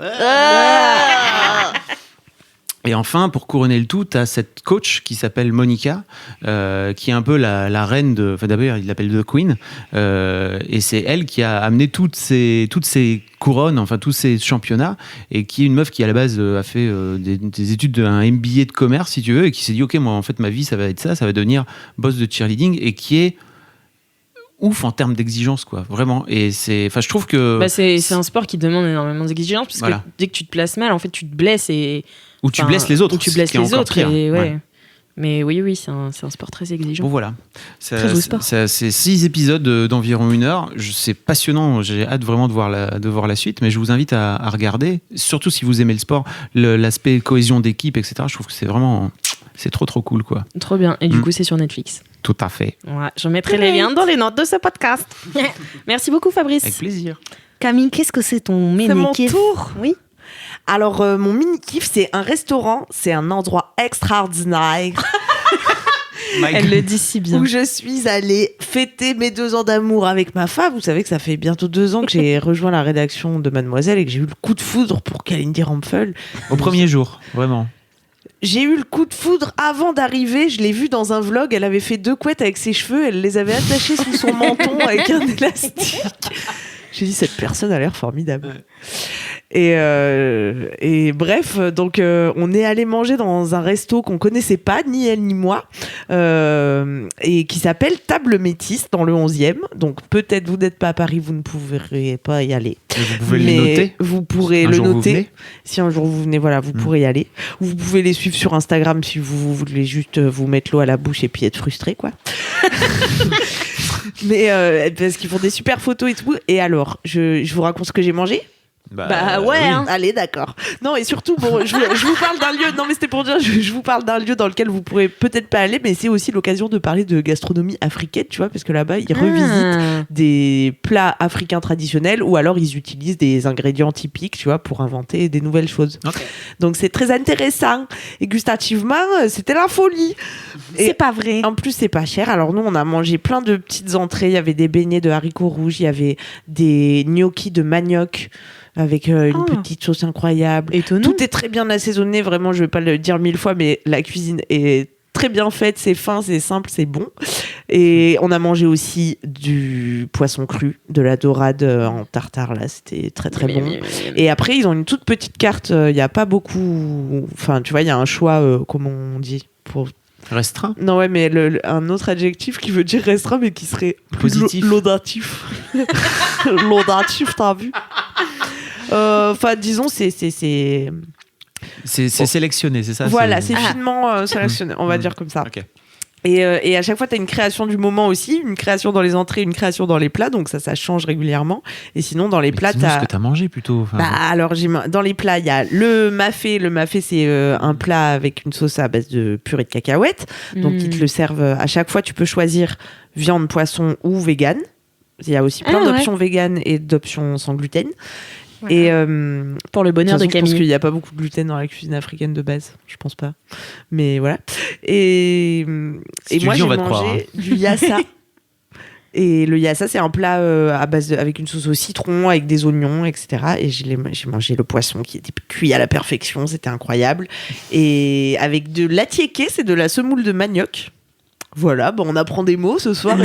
Et enfin, pour couronner le tout, tu as cette coach qui s'appelle Monica, qui est un peu la reine de... Enfin, d'abord, il l'appelle The Queen. Et c'est elle qui a amené toutes ces couronnes, enfin, tous ces championnats, et qui est une meuf qui, à la base, a fait des études, un MBA de commerce, si tu veux, et qui s'est dit, OK, moi, en fait, ma vie, ça va être ça va devenir boss de cheerleading, et qui est ouf en termes d'exigence, quoi, vraiment. Et je trouve que... c'est un sport qui demande énormément d'exigence, parce que dès que tu te places mal, en fait, tu te blesses et... Ou tu blesses les autres. Ou tu blesses les autres. Pire. Mais oui, c'est un sport très exigeant. Bon, voilà. Très beau sport. C'est 6 épisodes d'environ 1 heure. C'est passionnant. J'ai hâte vraiment de voir la suite. Mais je vous invite à regarder. Surtout si vous aimez le sport, l'aspect cohésion d'équipe, etc. Je trouve que c'est vraiment... C'est trop cool, quoi. Trop bien. Et du coup, c'est sur Netflix. Tout à fait. Ouais, je mettrai les liens dans les notes de ce podcast. Merci beaucoup, Fabrice. Avec plaisir. Camille, qu'est-ce que c'est ton mini-kiff? C'est mon tour. Oui. Alors, mon mini-kiff, c'est un restaurant. C'est un endroit extraordinaire. Elle le dit si bien. Où je suis allée fêter mes 2 ans d'amour avec ma femme. Vous savez que ça fait bientôt 2 ans que j'ai rejoint la rédaction de Mademoiselle et que j'ai eu le coup de foudre pour Kalindi Rampfel. Au premier jour, vraiment. J'ai eu le coup de foudre avant d'arriver. Je l'ai vue dans un vlog. Elle avait fait 2 couettes avec ses cheveux. Elle les avait attachées sous son menton avec un élastique. J'ai dit, cette personne a l'air formidable. Et bref, donc on est allé manger dans un resto qu'on connaissait pas, ni elle ni moi, et qui s'appelle Table Métis dans le 11e. Donc peut-être vous n'êtes pas à Paris, vous ne pourrez pas y aller. Et vous pouvez le noter. Vous pourrez le noter. Si un jour vous venez, voilà, vous pourrez y aller. Vous pouvez les suivre sur Instagram si vous voulez juste vous mettre l'eau à la bouche et puis être frustré, quoi. Mais parce qu'ils font des super photos et tout. Et alors, je vous raconte ce que j'ai mangé. Bah ouais. oui. Hein. Allez, d'accord. Non, et surtout, bon, je vous parle d'un lieu. Non, mais c'était pour dire, je vous parle d'un lieu dans lequel vous pourrez peut-être pas aller, mais c'est aussi l'occasion de parler de gastronomie africaine, tu vois, parce que là-bas, ils revisitent des plats africains traditionnels ou alors ils utilisent des ingrédients typiques, tu vois, pour inventer des nouvelles choses. Okay. Donc c'est très intéressant. Et gustativement, c'était la folie. C'est pas vrai. En plus, c'est pas cher. Alors nous, on a mangé plein de petites entrées. Il y avait des beignets de haricots rouges, il y avait des gnocchis de manioc avec une petite sauce incroyable. Étonnant. Tout est très bien assaisonné, vraiment, je vais pas le dire 1000 fois, mais la cuisine est très bien faite, c'est fin, c'est simple, c'est bon. Et on a mangé aussi du poisson cru, de la dorade en tartare, là, c'était très très bon. Et après, ils ont une toute petite carte, il n'y a pas beaucoup... Enfin, tu vois, il y a un choix, comment on dit pour... Restreint. Non, ouais, mais un autre adjectif qui veut dire restreint, mais qui serait positif. Laudatif. Laudatif, t'as vu? Enfin, disons, c'est sélectionné, c'est ça? Voilà, c'est finement sélectionné, on va dire comme ça. Okay. Et à chaque fois, tu as une création du moment aussi, une création dans les entrées, une création dans les plats, donc ça change régulièrement. Et sinon, dans les plats, tu as... ce que tu as mangé plutôt. Enfin... Bah, alors, dans les plats, il y a le mafé. Le mafé, c'est un plat avec une sauce à base de purée de cacahuètes. Donc, ils te le servent à chaque fois. Tu peux choisir viande, poisson ou vegan. Il y a aussi plein d'options vegan et d'options sans gluten. Ouais. Et pour le bonheur de Camille. Je pense qu'il n'y a pas beaucoup de gluten dans la cuisine africaine de base, je pense pas. Mais voilà. Et moi j'ai mangé du yassa. Et le yassa, c'est un plat à base avec une sauce au citron, avec des oignons, etc. Et j'ai mangé le poisson qui était cuit à la perfection, c'était incroyable. Et avec de l'attiéké, c'est de la semoule de manioc. Voilà, on apprend des mots ce soir.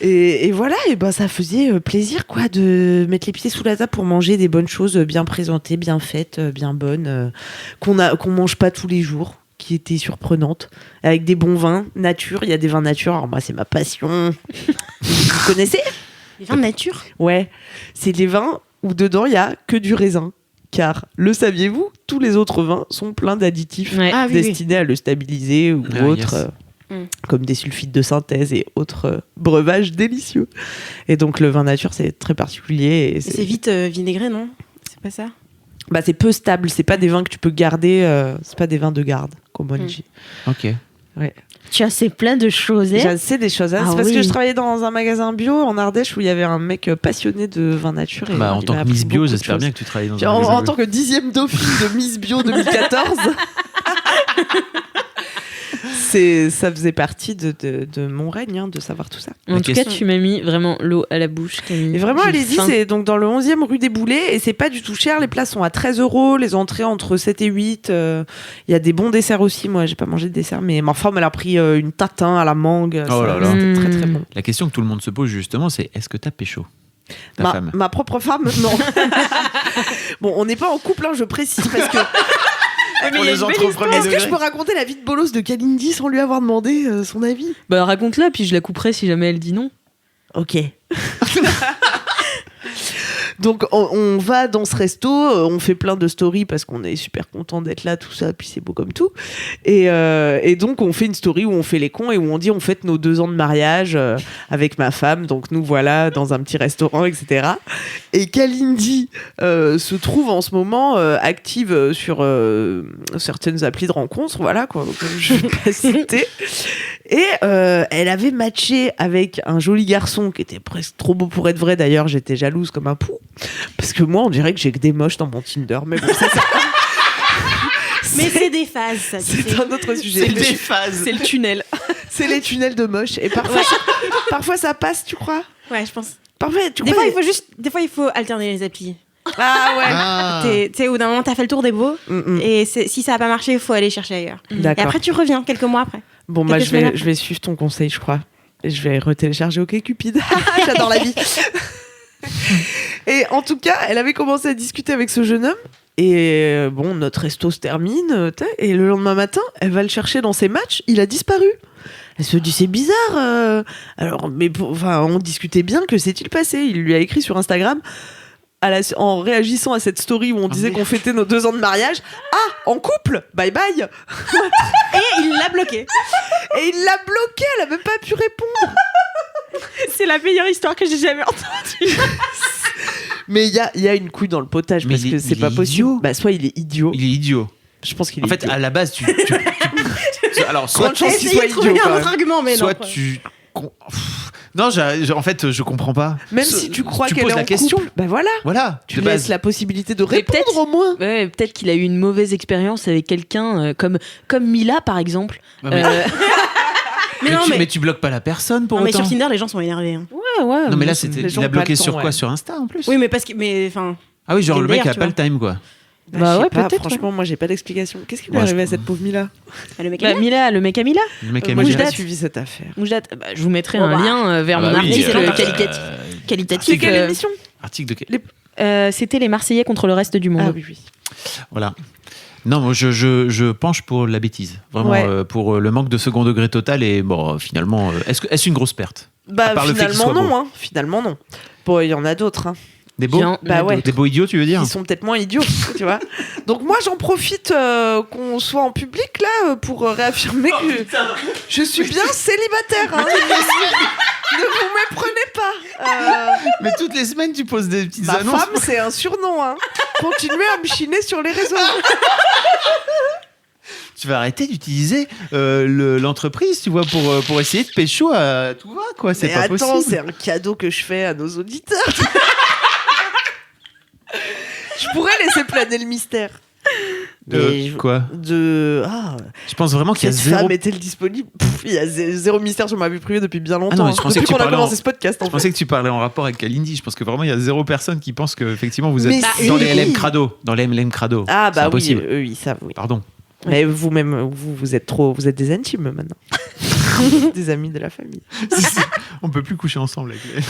Et voilà, et ben ça faisait plaisir quoi de mettre les pieds sous la table pour manger des bonnes choses bien présentées, bien faites, bien bonnes, qu'on mange pas tous les jours, qui étaient surprenantes, avec des bons vins nature. Il y a des vins nature, alors moi c'est ma passion. Vous connaissez les vins nature? Ouais, c'est des vins où dedans il y a que du raisin. Car, le saviez-vous, tous les autres vins sont pleins d'additifs destinés à le stabiliser ou autres. Comme des sulfites de synthèse et autres breuvages délicieux. Et donc le vin nature, c'est très particulier. Et c'est vite vinaigré, non? C'est pas ça? Bah, c'est peu stable, c'est pas des vins que tu peux garder, c'est pas des vins de garde, comme on dit. Ok. Ouais. Tu as assez plein de choses. J'ai assez des choses. C'est parce que je travaillais dans un magasin bio en Ardèche où il y avait un mec passionné de vin nature. Et en tant que Miss Bio, j'espère bien que tu travailles dans un magasin en tant que 10e dauphine de Miss Bio 2014. Ça faisait partie de mon règne, de savoir tout ça. En tout cas, tu m'as mis vraiment l'eau à la bouche, Camille. Et vraiment, allez-y, c'est donc dans le 11e rue des Boulets, et c'est pas du tout cher. Les plats sont à 13 €, les entrées entre 7 et 8. Il y a des bons desserts aussi. Moi, j'ai pas mangé de dessert, mais ma femme, elle a pris une tatin à la mangue. C'était très très bon. La question que tout le monde se pose justement, c'est est-ce que t'as pécho femme? Ma propre femme, non. Bon, on n'est pas en couple, je précise, parce que... Pour les autres au premier Est-ce degré. que je peux raconter la vie de bolos de Kalindi sans lui avoir demandé son avis? Bah raconte-la, puis je la couperai si jamais elle dit non. Ok. Donc on va dans ce resto, on fait plein de stories parce qu'on est super content d'être là, tout ça, puis c'est beau comme tout. Et donc on fait une story où on fait les cons et où on dit on fête nos 2 ans de mariage avec ma femme. Donc nous voilà dans un petit restaurant, etc. Et Kalindi se trouve en ce moment active sur certaines applis de rencontres, voilà quoi, comme je vais pas citer. Et elle avait matché avec un joli garçon qui était presque trop beau pour être vrai. D'ailleurs, j'étais jalouse comme un pou. Parce que moi, on dirait que j'ai que des moches dans mon Tinder. Mais bon, ça. Mais c'est des phases, ça. C'est un autre sujet. C'est des phases. C'est le tunnel. C'est les tunnels de moches. Et parfois ça passe, tu crois? Ouais, je pense. Parfois, des fois, il faut alterner les applis. Ah ouais. Tu sais, au bout d'un moment, t'as fait le tour des beaux. Et si ça n'a pas marché, il faut aller chercher ailleurs. D'accord. Et après, tu reviens quelques mois après. Bon, bah, je vais suivre ton conseil, je crois. Et je vais retélécharger OkCupid. J'adore la vie. Et en tout cas, elle avait commencé à discuter avec ce jeune homme. Et bon, notre resto se termine. Et le lendemain matin, elle va le chercher dans ses matchs. Il a disparu. Elle se dit, c'est bizarre. Alors, mais on discutait bien. Que s'est-il passé? Il lui a écrit sur Instagram. En réagissant à cette story où on disait qu'on fêtait nos 2 ans de mariage. Ah, en couple, bye bye. Et il l'a bloqué. Et il l'a bloqué, elle a même pas pu répondre. C'est la meilleure histoire que j'ai jamais entendue. Mais il y a une couille dans le potage parce que c'est pas possible. Bah, soit il est idiot. Il est idiot. Je pense qu'il est En fait, idiot. à la base, alors, soit Grande chance qu'il soit Essayez de trouver idiot. un quand autre même. argument, mais soit non. tu. Non, en fait, je comprends pas. Même si tu crois tu qu'elle poses est la en question. couple, bah voilà. Voilà. Tu de laisses base. la possibilité de Mais répondre peut-être- au moins. Ouais, peut-être qu'il a eu une mauvaise expérience avec quelqu'un comme Mila, par exemple. Ouais, mais- Mais non, mais tu bloques pas la personne pour Non, mais autant. sur Tinder, les gens sont énervés. Hein. Ouais. Non, mais là, les c'était. gens Il a ont pas bloqué le temps, sur quoi? ouais. Sur Insta en plus? Oui, mais parce que. Mais enfin. Ah oui, genre Quel le mec délire, a tu pas vois. le time, quoi. Bah, Bah je sais ouais, pas, peut-être, franchement, moi j'ai pas d'explication. Qu'est-ce qui lui est Ouais, arrivé je à cette pauvre Mila? Le mec est Bah, bien. Mila, le mec à Mila. Le mec a Moi mis- j'ai pas Moujdat. suivi cette affaire. Moujdat, je vous mettrai Oh, un bah. lien vers Ah mon bah oui, article qualitatif. Qualitatif. C'est quelle émission? Article de quel- C'était les Marseillais contre le reste du monde. Ah oui. Voilà. Non, moi je penche pour la bêtise. Vraiment, Ouais. pour le manque de second degré total. Et bon, finalement, est-ce une grosse perte? Bah À part le fait qu'il finalement soit non, beau. hein. Finalement non. Bon, il y en a d'autres. Hein. Des beaux? Bien, Bah ouais. Des beaux idiots, tu veux dire? Qui sont peut-être moins idiots, tu vois. Donc moi j'en profite qu'on soit en public là pour réaffirmer que je suis bien célibataire. Hein. Ne vous méprenez pas. Mais toutes les semaines, tu poses des petites Ma annonces. femme c'est un surnom. Hein. Continuez à me chiner sur les réseaux. Tu vas arrêter d'utiliser l'entreprise, tu vois, pour essayer de pécho à tout va, quoi. C'est Mais pas attends, possible. c'est un cadeau que je fais à nos auditeurs. Je pourrais laisser planer le mystère. Mais je- Quoi? Je pense vraiment qu'il y a Cette zéro. femme est-elle disponible? Il y a zéro mystère sur ma vie privée depuis bien longtemps. Ah non, mais hein. je pensais Depuis que tu qu'on a parlais commencé ce podcast. En Je fait. pensais que tu parlais en rapport avec Kalindi. Je pense que vraiment il y a zéro personne qui pense que effectivement vous êtes Mais dans si. les LM Crado. Dans les LM Crado. Ah C'est bah oui, impossible. oui, ça oui. Pardon. Mais vous-même, vous êtes des intimes maintenant. Des amis de la famille. On peut plus coucher ensemble avec les,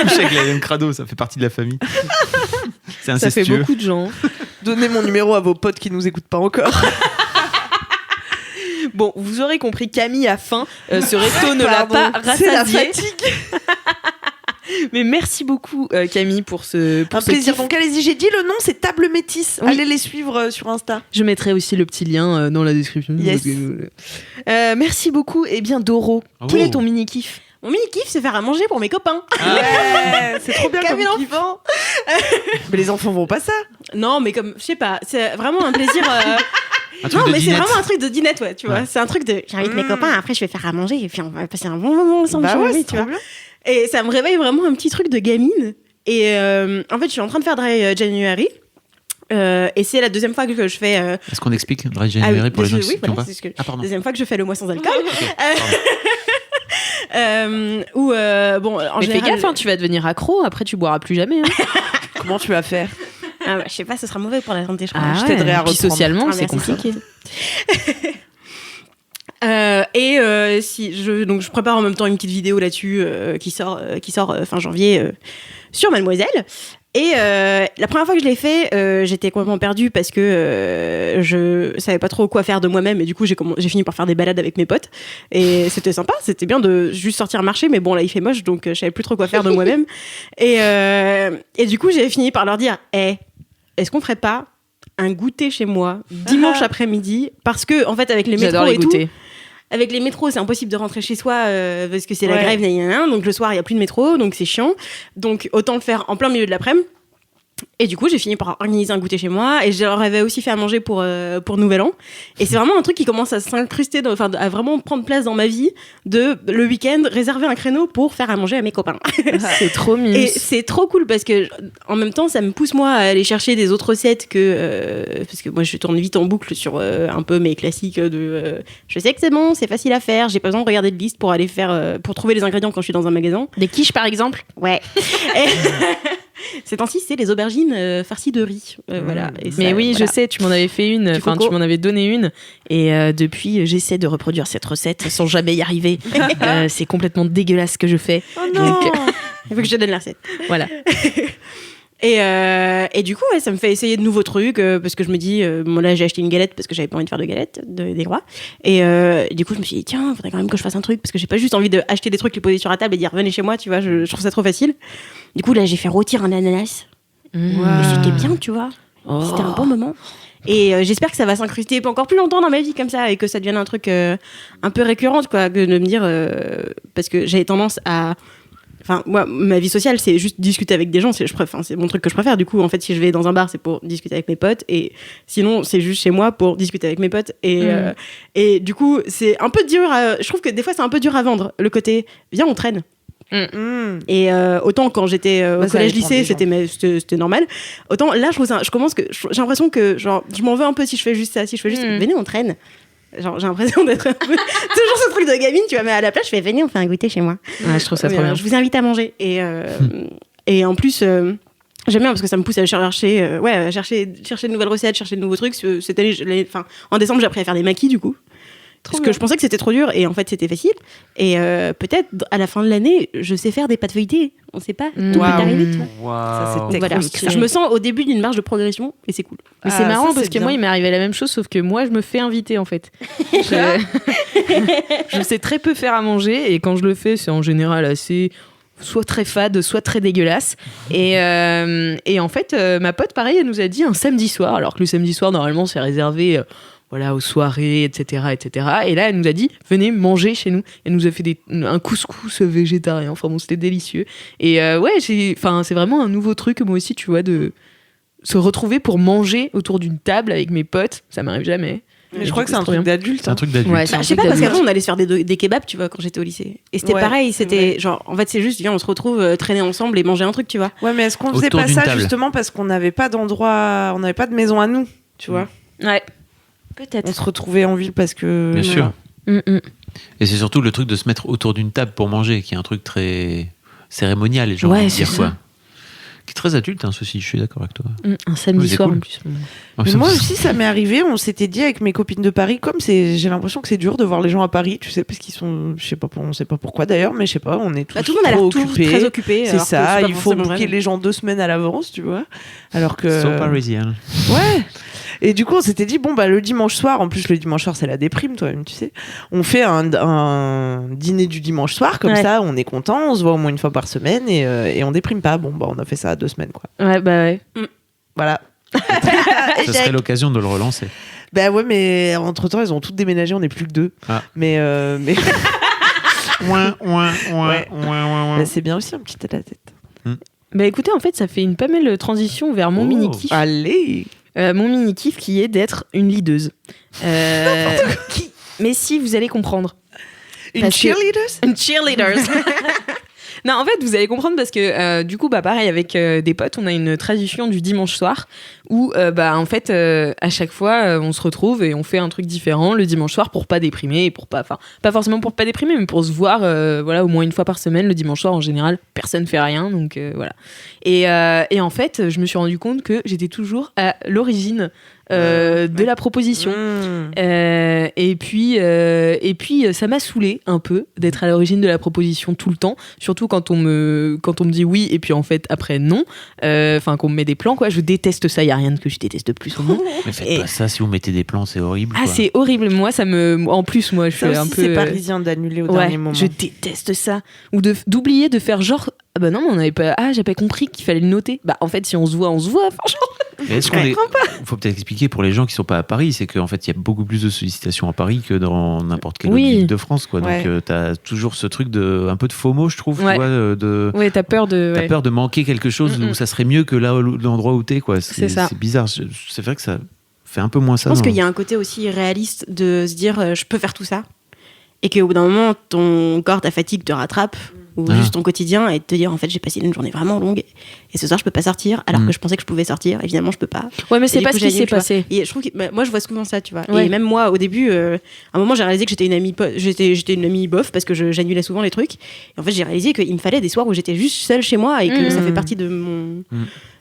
coucher avec les LM Crado. Ça fait partie de la famille. C'est Ça fait incestueux. beaucoup de gens. Donnez mon numéro à vos potes qui nous écoutent pas encore. Bon, vous aurez compris, Camille a faim. Ce resto ne l'a Pardon, pas c'est la rassasié. fatigue. Mais merci beaucoup, Camille, pour ce Un ce plaisir. kiff. Donc allez-y, j'ai dit le nom, c'est Table Métis. Oui. Allez les suivre sur Insta. Je mettrai aussi le petit lien dans la description. Yes. Merci beaucoup. Eh bien, Doro, quel Oh. est ton mini-kiff? Mon mini-kiff, c'est faire à manger pour mes copains. Ouais, c'est trop bien comme Camille kiff. l'enfant. Mais les enfants vont pas ça. Non, mais comme, je sais pas, c'est vraiment un plaisir. Un truc Non, de mais c'est dinette. vraiment un truc de dinette, ouais, tu vois. Ouais. C'est un truc de. J'invite mes Mm. copains, après je vais faire à manger et puis on va passer un bon moment ensemble. Bah j'ai ouais, envie, c'est tu trop vois. bien. Et ça me réveille vraiment un petit truc de gamine. Et en fait, je suis en train de faire Dry January. Et c'est la deuxième fois que je fais. Est-ce qu'on explique Dry January Ah oui, pour les gens qui oui, ne voilà, pas c'est ce que- Ah pardon. Deuxième fois que je fais le mois sans alcool. Pardon. Où, bon, en Mais général. fais gaffe, hein, tu vas devenir accro. Après, tu boiras plus jamais. Hein. Comment tu vas faire? Ah, bah, je sais pas, ce sera mauvais pour la santé, je crois. je t'aiderai à Puis reprendre. socialement, Ah, c'est merci, compliqué. Donc je prépare en même temps une petite vidéo là-dessus qui sort fin janvier sur Mademoiselle. Et la première fois que je l'ai fait, j'étais complètement perdue parce que je savais pas trop quoi faire de moi-même et du coup j'ai fini par faire des balades avec mes potes et c'était sympa, c'était bien de juste sortir marcher, mais bon là il fait moche donc je savais plus trop quoi faire de moi-même et du coup j'ai fini par leur dire est-ce qu'on ferait pas un goûter chez moi dimanche après-midi, parce que en fait avec les métros J'adore les et tout, goûter. avec les métros, c'est impossible de rentrer chez soi parce que c'est la Ouais. grève, donc le soir, il n'y a plus de métro, donc c'est chiant. Donc autant le faire en plein milieu de l'après-midi. Et du coup, j'ai fini par organiser un goûter chez moi et je leur avais aussi fait à manger pour Nouvel An. Et c'est vraiment un truc qui commence à s'incruster, à vraiment prendre place dans ma vie, de le week-end, réserver un créneau pour faire à manger à mes copains. C'est trop mignon. Et c'est trop cool parce que en même temps, ça me pousse moi à aller chercher des autres recettes parce que moi je tourne vite en boucle sur un peu mes classiques de je sais que c'est bon, c'est facile à faire, j'ai pas besoin de regarder de liste pour aller faire pour trouver les ingrédients quand je suis dans un magasin. Des quiches, par exemple. Ouais. Ces temps-ci, c'est les aubergines farcies de riz. Voilà. Et ça, Mais oui, voilà. je sais, tu m'en avais fait une, Du enfin coco. tu m'en avais donné une, et depuis j'essaie de reproduire cette recette sans jamais y arriver. C'est complètement dégueulasse ce que je fais. Oh non. Donc, Il faut que je te donne la recette. voilà. Et du coup, ça me fait essayer de nouveaux trucs parce que je me dis, bon là j'ai acheté une galette parce que j'avais pas envie de faire de galettes, des rois. Et du coup, je me suis dit, tiens, faudrait quand même que je fasse un truc parce que j'ai pas juste envie d'acheter des trucs, les poser sur la table et dire venez chez moi, tu vois, je trouve ça trop facile. Du coup, là j'ai fait rôtir un ananas. Et c'était bien, tu vois. C'était un bon moment. Et j'espère que ça va s'incruster encore plus longtemps dans ma vie comme ça et que ça devienne un truc un peu récurrent, quoi, que de me dire parce que j'avais tendance à enfin moi ma vie sociale c'est juste discuter avec des gens, c'est mon truc que je préfère. Du coup en fait si je vais dans un bar c'est pour discuter avec mes potes et sinon c'est juste chez moi pour discuter avec mes potes et du coup c'est un peu dur je trouve que des fois c'est un peu dur à vendre le côté viens on traîne. Et autant quand j'étais au collège lycée c'était normal, autant là j'ai l'impression que genre je m'en veux un peu si je fais juste ça, venez on traîne, genre j'ai l'impression d'être un peu toujours ce truc de gamine, tu vois, mais à la place je fais venez on fait un goûter chez moi. Ouais, je trouve ça trop bien. Je vous invite à manger et en plus j'aime bien parce que ça me pousse à chercher de nouvelles recettes, chercher de nouveaux trucs. Cette année en décembre j'ai appris à faire des maquis du coup. Parce que je pensais que c'était trop dur et en fait c'était facile. Et peut-être à la fin de l'année, je sais faire des pâtes feuilletées. On sait pas. Tout peut arriver. Ça, c'était voilà. Je me sens au début d'une marge de progression et c'est cool. Mais c'est marrant parce que moi il m'est arrivé la même chose sauf que moi je me fais inviter en fait. Je sais très peu faire à manger et quand je le fais c'est en général assez soit très fade, soit très dégueulasse. Et en fait ma pote pareil elle nous a dit un samedi soir alors que le samedi soir normalement c'est réservé voilà, aux soirées, etc., etc. Et là, elle nous a dit, venez manger chez nous. Elle nous a fait un couscous végétarien. Enfin bon, c'était délicieux. Et c'est vraiment un nouveau truc, moi aussi, tu vois, de se retrouver pour manger autour d'une table avec mes potes. Ça m'arrive jamais. Mais je crois que c'est un truc d'adulte. C'est un truc d'adulte. Ouais, je sais pas, parce qu'avant, on allait se faire des kebabs, tu vois, quand j'étais au lycée. Et c'était pareil, c'était genre, en fait, c'est juste, viens, on se retrouve, traîner ensemble et manger un truc, tu vois. Ouais, mais est-ce qu'on faisait pas ça justement parce qu'on n'avait pas d'endroit, on n'avait pas de maison à nous, tu vois? Ouais. Peut-être. On se retrouvait en ville parce que... Bien sûr. Et c'est surtout le truc de se mettre autour d'une table pour manger, qui est un truc très cérémonial, j'ai envie de dire quoi. Qui est très adulte, hein, ceci, je suis d'accord avec toi. Un samedi soir en plus. Mais moi aussi, ça m'est arrivé, on s'était dit avec mes copines de Paris, comme j'ai l'impression que c'est dur de voir les gens à Paris, tu sais, parce qu'ils sont, je sais pas, on sait pas pourquoi d'ailleurs, mais je sais pas, on est tous tout le monde a l'air très occupé. C'est ça, il faut booker les gens 2 semaines à l'avance, tu vois. Alors que... So parisien. Ouais. Et du coup, on s'était dit, bon, bah, le dimanche soir, en plus, le dimanche soir, c'est la déprime, toi-même, tu sais. On fait un dîner du dimanche soir, comme ça, on est content, on se voit au moins une fois par semaine et on déprime pas. Bon, bah, on a fait ça 2 semaines, quoi. Ouais, bah ouais. Voilà. Ce serait l'occasion de le relancer. Bah ouais, mais entre-temps, ils ont toutes déménagé, on n'est plus que 2. Ah. Mais... Ouais. Bah, c'est bien aussi, un petit tête à tête. Bah écoutez, en fait, ça fait une pas belle transition vers mon mini-kiff. Allez. Mon mini-kiff qui est d'être une leaduse. Mais si, vous allez comprendre. Une cheerleader. Une cheerleader. Non, en fait, vous allez comprendre parce que du coup, bah pareil, avec des potes, on a une tradition du dimanche soir où, en fait, à chaque fois, on se retrouve et on fait un truc différent le dimanche soir pour pas déprimer et pour pas forcément pour pas déprimer, mais pour se voir, voilà, au moins une fois par semaine. Le dimanche soir, en général, personne fait rien, donc voilà. Et en fait, je me suis rendu compte que j'étais toujours à l'origine de la proposition. Et puis ça m'a saoulée un peu d'être à l'origine de la proposition tout le temps, surtout quand on me dit oui et puis en fait après non, qu'on me met des plans, quoi. Je déteste ça, il y a rien que je déteste plus au monde. Mais faites pas ça, si vous mettez des plans, c'est horrible, quoi. C'est horrible. Moi en plus moi je ça fais aussi, un peu c'est parisien d'annuler au dernier moment. Je déteste ça, ou d'oublier de faire genre ah bah non, on avait pas. Ah, j'ai pas compris qu'il fallait le noter. Bah en fait, si on se voit, franchement. Mais est-ce qu'on faut peut-être expliquer pour les gens qui sont pas à Paris, c'est qu'en fait, il y a beaucoup plus de sollicitations à Paris que dans n'importe quelle autre ville de France, quoi. Donc t'as toujours ce truc un peu de FOMO, je trouve, tu vois, t'as peur de manquer quelque chose où ça serait mieux que là, l'endroit où t'es, quoi. C'est ça. C'est bizarre. C'est vrai que ça fait un peu moins ça. Je pense qu'il y a un côté aussi réaliste de se dire je peux faire tout ça, et qu'au bout d'un moment, ton corps, ta fatigue te rattrape. Ou juste ton quotidien, et de te dire en fait j'ai passé une journée vraiment longue et ce soir je peux pas sortir alors que je pensais que je pouvais sortir, évidemment je peux pas. Ouais, mais c'est pas ce qui s'est passé. Et je trouve que moi je vois souvent ça, tu vois. Et même moi au début à un moment j'ai réalisé que j'étais une amie bof parce que j'annulais souvent les trucs, et en fait j'ai réalisé qu'il me fallait des soirs où j'étais juste seule chez moi et que ça fait partie de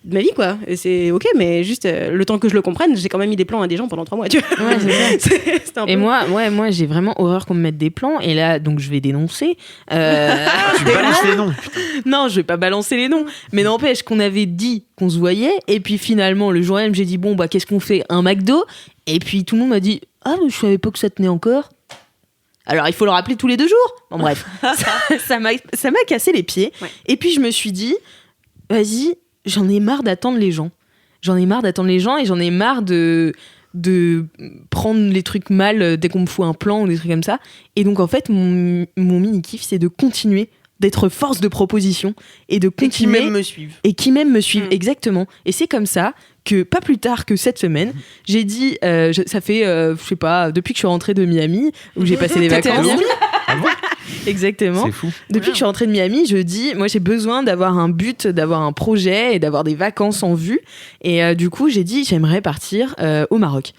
de ma vie, quoi. Et c'est ok, mais juste le temps que je le comprenne, j'ai quand même mis des plans à des gens pendant 3 mois, tu vois. Ouais, c'est ça. C'était un peu... Et moi, j'ai vraiment horreur qu'on me mette des plans. Et là, donc, je vais dénoncer. Tu balances les noms. Non, je vais pas balancer les noms. Mais n'empêche qu'on avait dit qu'on se voyait. Et puis finalement, le jour même, j'ai dit, bon, bah, qu'est-ce qu'on fait? Un McDo. Et puis tout le monde m'a dit, ah, mais je savais pas que ça tenait encore. Alors, il faut le rappeler tous les 2 jours. Bon, bref. ça m'a cassé les pieds. Ouais. Et puis, je me suis dit, vas-y, j'en ai marre d'attendre les gens. J'en ai marre d'attendre les gens et j'en ai marre de prendre les trucs mal dès qu'on me fout un plan ou des trucs comme ça. Et donc, en fait, mon mini-kiff, c'est de continuer d'être force de proposition et de Et qui continuer. même me suivent. Et qui même me suivent, Mm. exactement. Et c'est comme ça que, pas plus tard que cette semaine, j'ai dit, ça fait, je sais pas, depuis que je suis rentrée de Miami, où j'ai passé les T'étais à vacances. Miami Exactement. C'est fou. Depuis que je suis rentrée de Miami, je dis, moi j'ai besoin d'avoir un but, d'avoir un projet et d'avoir des vacances en vue. Et du coup, j'ai dit, j'aimerais partir au Maroc.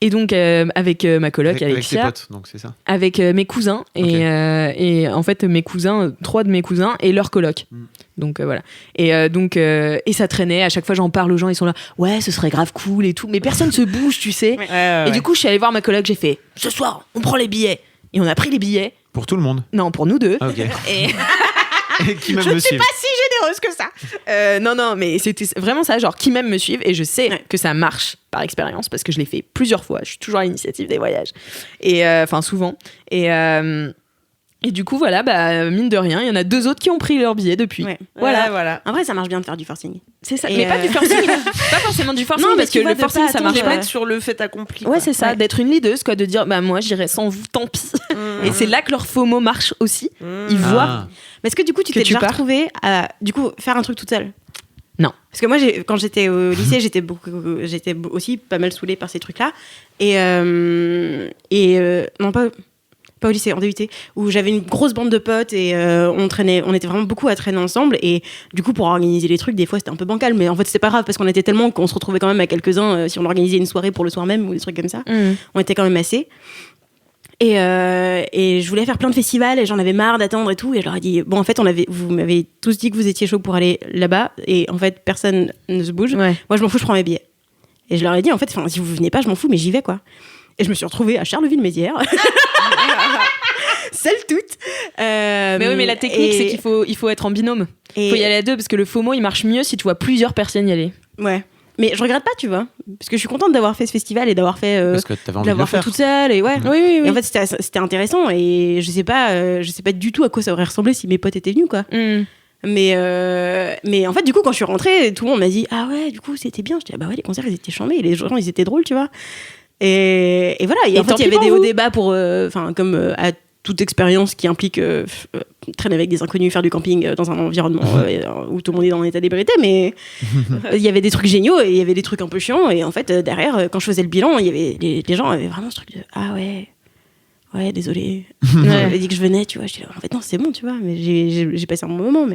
Et donc, avec ma coloc, Avec tes Alexia, potes, donc c'est ça. avec mes cousins, et en fait, mes cousins, 3 de mes cousins et leur coloc. Mm. Donc voilà. Et ça traînait, à chaque fois j'en parle aux gens, ils sont là, ouais, ce serait grave cool et tout. Mais personne se bouge, tu sais. Ouais. Et du coup, je suis allée voir ma coloc, j'ai fait, ce soir, on prend les billets. Et on a pris les billets. Pour tout le monde. Non, pour nous 2. Ah, ok. Et Et qui même je me ne suis suivent. pas si généreuse que ça. Non, mais c'était vraiment ça, genre qui même me suivent. Et je sais que ça marche par expérience parce que je l'ai fait plusieurs fois. Je suis toujours à l'initiative des voyages. Et enfin, souvent. Et du coup, voilà, bah, mine de rien, il y en a 2 autres qui ont pris leur billet depuis. Ouais. Voilà. Voilà. En vrai, ça marche bien de faire du forcing. C'est ça. Et Mais pas du forcing. Pas forcément du forcing Non, mais parce tu que vois, le de forcing, pas ça attendre, marche Les pas. mettre sur le fait accompli. Ouais, c'est ça, Ouais. d'être une leaduse, quoi, de dire, bah moi j'irai sans vous, tant pis. Et c'est là que leur FOMO marche aussi. Ils voient. Ah. Mais est-ce que du coup, tu Que t'es tu déjà pars retrouvée à du coup faire un truc toute seule? Non. Parce que moi, quand j'étais au lycée, j'étais aussi pas mal saoulée par ces trucs-là. Non, pas au lycée, en DUT, où j'avais une grosse bande de potes et on était vraiment beaucoup à traîner ensemble. Et du coup, pour organiser les trucs, des fois, c'était un peu bancal. Mais en fait, c'était pas grave parce qu'on était tellement qu'on se retrouvait quand même à quelques-uns si on organisait une soirée pour le soir même ou des trucs comme ça. On était quand même assez. Et je voulais faire plein de festivals et j'en avais marre d'attendre et tout. Et je leur ai dit, bon, en fait, vous m'avez tous dit que vous étiez chaud pour aller là-bas. Et en fait, personne ne se bouge. Ouais. Moi, je m'en fous, je prends mes billets. Et je leur ai dit, en fait, si vous venez pas, je m'en fous, mais j'y vais, quoi. Et je me suis retrouvée à Charleville-Mézières. Seule toute. Mais oui, mais la technique, c'est qu'il faut être en binôme. Il faut y aller à 2 parce que le FOMO, il marche mieux si tu vois plusieurs personnes y aller. Ouais. Mais je regrette pas, tu vois. Parce que je suis contente d'avoir fait ce festival et d'avoir fait. Parce que t'avais envie de le l'avoir fait faire. toute seule. Et ouais. Oui. Et en fait, c'était intéressant. Et je sais pas du tout à quoi ça aurait ressemblé si mes potes étaient venus, quoi. Mais en fait, du coup, quand je suis rentrée, tout le monde m'a dit, ah ouais, du coup, c'était bien. Je dis, ah bah ouais, les concerts, ils étaient chambés. Et les gens, ils étaient drôles, tu vois. Et voilà. Et en fait, il y avait des hauts débats pour. Comme à toute expérience qui implique traîner avec des inconnus, faire du camping dans un environnement où tout le monde est en état d'ébriété, mais il y avait des trucs géniaux et il y avait des trucs un peu chiants. Et en fait, derrière, quand je faisais le bilan, il y avait les gens avaient vraiment ce truc de ah ouais, désolé. J'avais dit que je venais, tu vois. Je dis, en fait, non, c'est bon, tu vois, mais j'ai passé un bon moment.